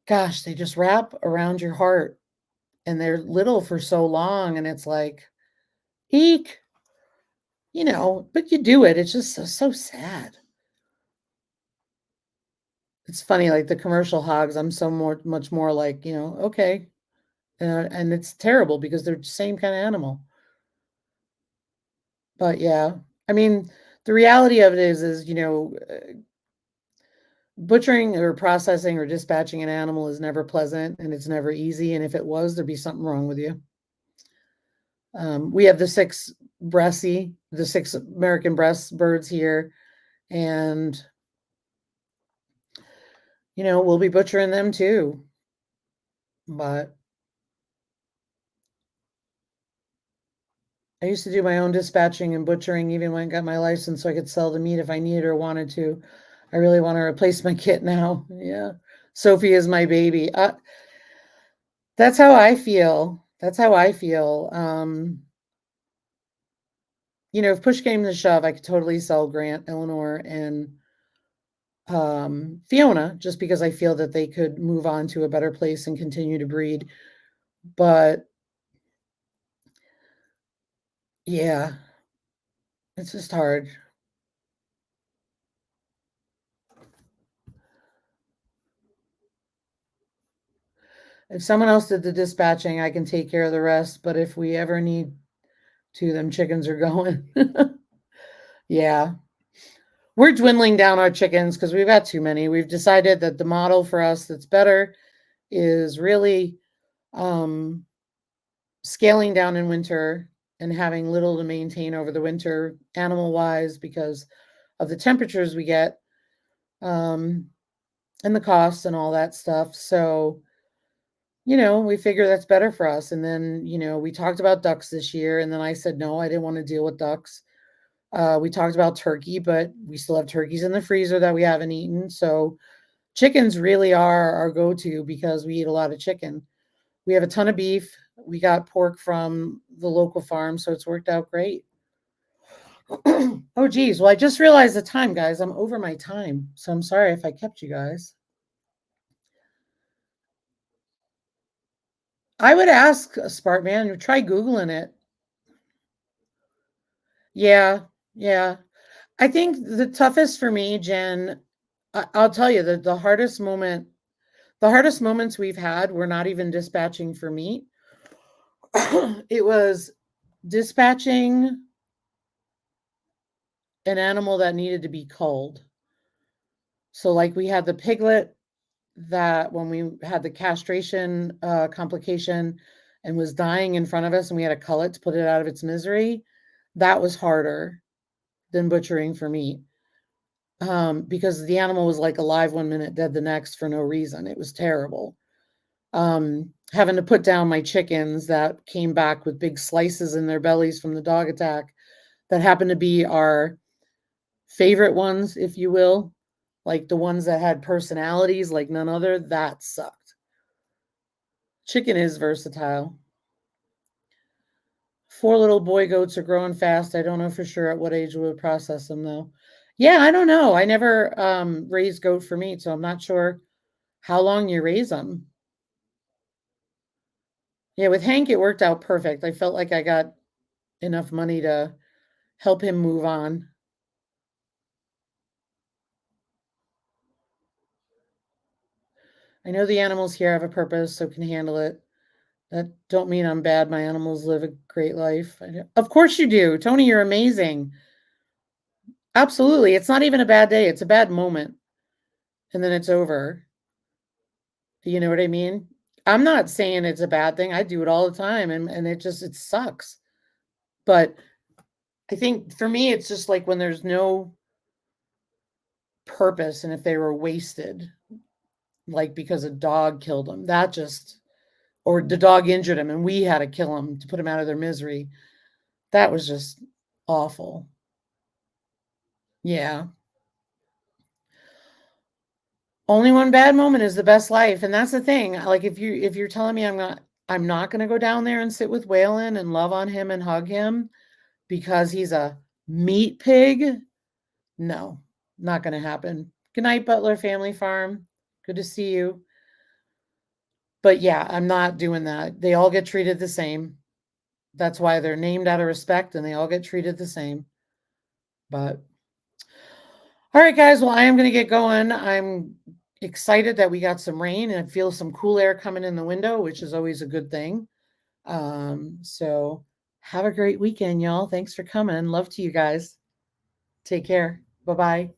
gosh, they just wrap around your heart and they're little for so long. And it's like, eek, but you do it. It's just so sad. It's funny, like the commercial hogs, I'm much more like, okay. And it's terrible because they're the same kind of animal. But yeah, I mean, the reality of it is, butchering or processing or dispatching an animal is never pleasant and it's never easy. And if it was, there'd be something wrong with you. We have the six American breast birds here, and we'll be butchering them too. But I used to do my own dispatching and butchering even when I got my license so I could sell the meat if I needed or wanted to. I really want to replace my kit now. Yeah. Sophie is my baby. That's how I feel. That's how I feel. If push came to shove, I could totally sell Grant, Eleanor, and Fiona just because I feel that they could move on to a better place and continue to breed. But yeah, it's just hard. If someone else did the dispatching, I can take care of the rest. But if we ever need to, them chickens are going. Yeah. We're dwindling down our chickens because we've got too many. We've decided that the model for us that's better is really scaling down in winter and having little to maintain over the winter animal wise because of the temperatures we get and the costs and all that stuff. So, we figure that's better for us. And then, we talked about ducks this year. And then I said, no, I didn't want to deal with ducks. We talked about turkey, but we still have turkeys in the freezer that we haven't eaten. So chickens really are our go-to because we eat a lot of chicken. We have a ton of beef. We got pork from the local farm, so it's worked out great. Oh, geez. Well, I just realized the time, guys. I'm over my time. So I'm sorry if I kept you guys. I would ask a smart man, try Googling it. Yeah. Yeah. I think the toughest for me, Jen, I'll tell you that the hardest moments we've had were not even dispatching for meat. It was dispatching an animal that needed to be culled. So, like, we had the piglet that when we had the castration complication and was dying in front of us, and we had to cull it to put it out of its misery, that was harder than butchering for meat because the animal was like alive 1 minute, dead the next for no reason. It was terrible. Having to put down my chickens that came back with big slices in their bellies from the dog attack that happened to be our favorite ones, if you will, like the ones that had personalities like none other, that sucked. Chicken is versatile. 4 little boy goats are growing fast. I don't know for sure at what age we would process them, though. Yeah, I don't know. I never raised goat for meat, so I'm not sure how long you raise them. Yeah, with Hank, it worked out perfect. I felt like I got enough money to help him move on. I know the animals here have a purpose, so can handle it. That don't mean I'm bad. My animals live a great life. Of course you do. Tony, you're amazing. Absolutely. It's not even a bad day. It's a bad moment. And then it's over. You know what I mean? I'm not saying it's a bad thing. I do it all the time and it sucks. But I think for me it's just like when there's no purpose and if they were wasted, like because a dog killed them, that just or the dog injured him and we had to kill him to put him out of their misery. That was just awful. Yeah. Only one bad moment is the best life. And that's the thing. Like if you're telling me I'm not gonna go down there and sit with Waylon and love on him and hug him because he's a meat pig. No, not gonna happen. Good night, Butler Family Farm. Good to see you. But yeah, I'm not doing that. They all get treated the same. That's why they're named out of respect and they all get treated the same. But all right, guys. Well, I am going to get going. I'm excited that we got some rain and I feel some cool air coming in the window, which is always a good thing. So have a great weekend, y'all. Thanks for coming. Love to you guys. Take care. Bye bye.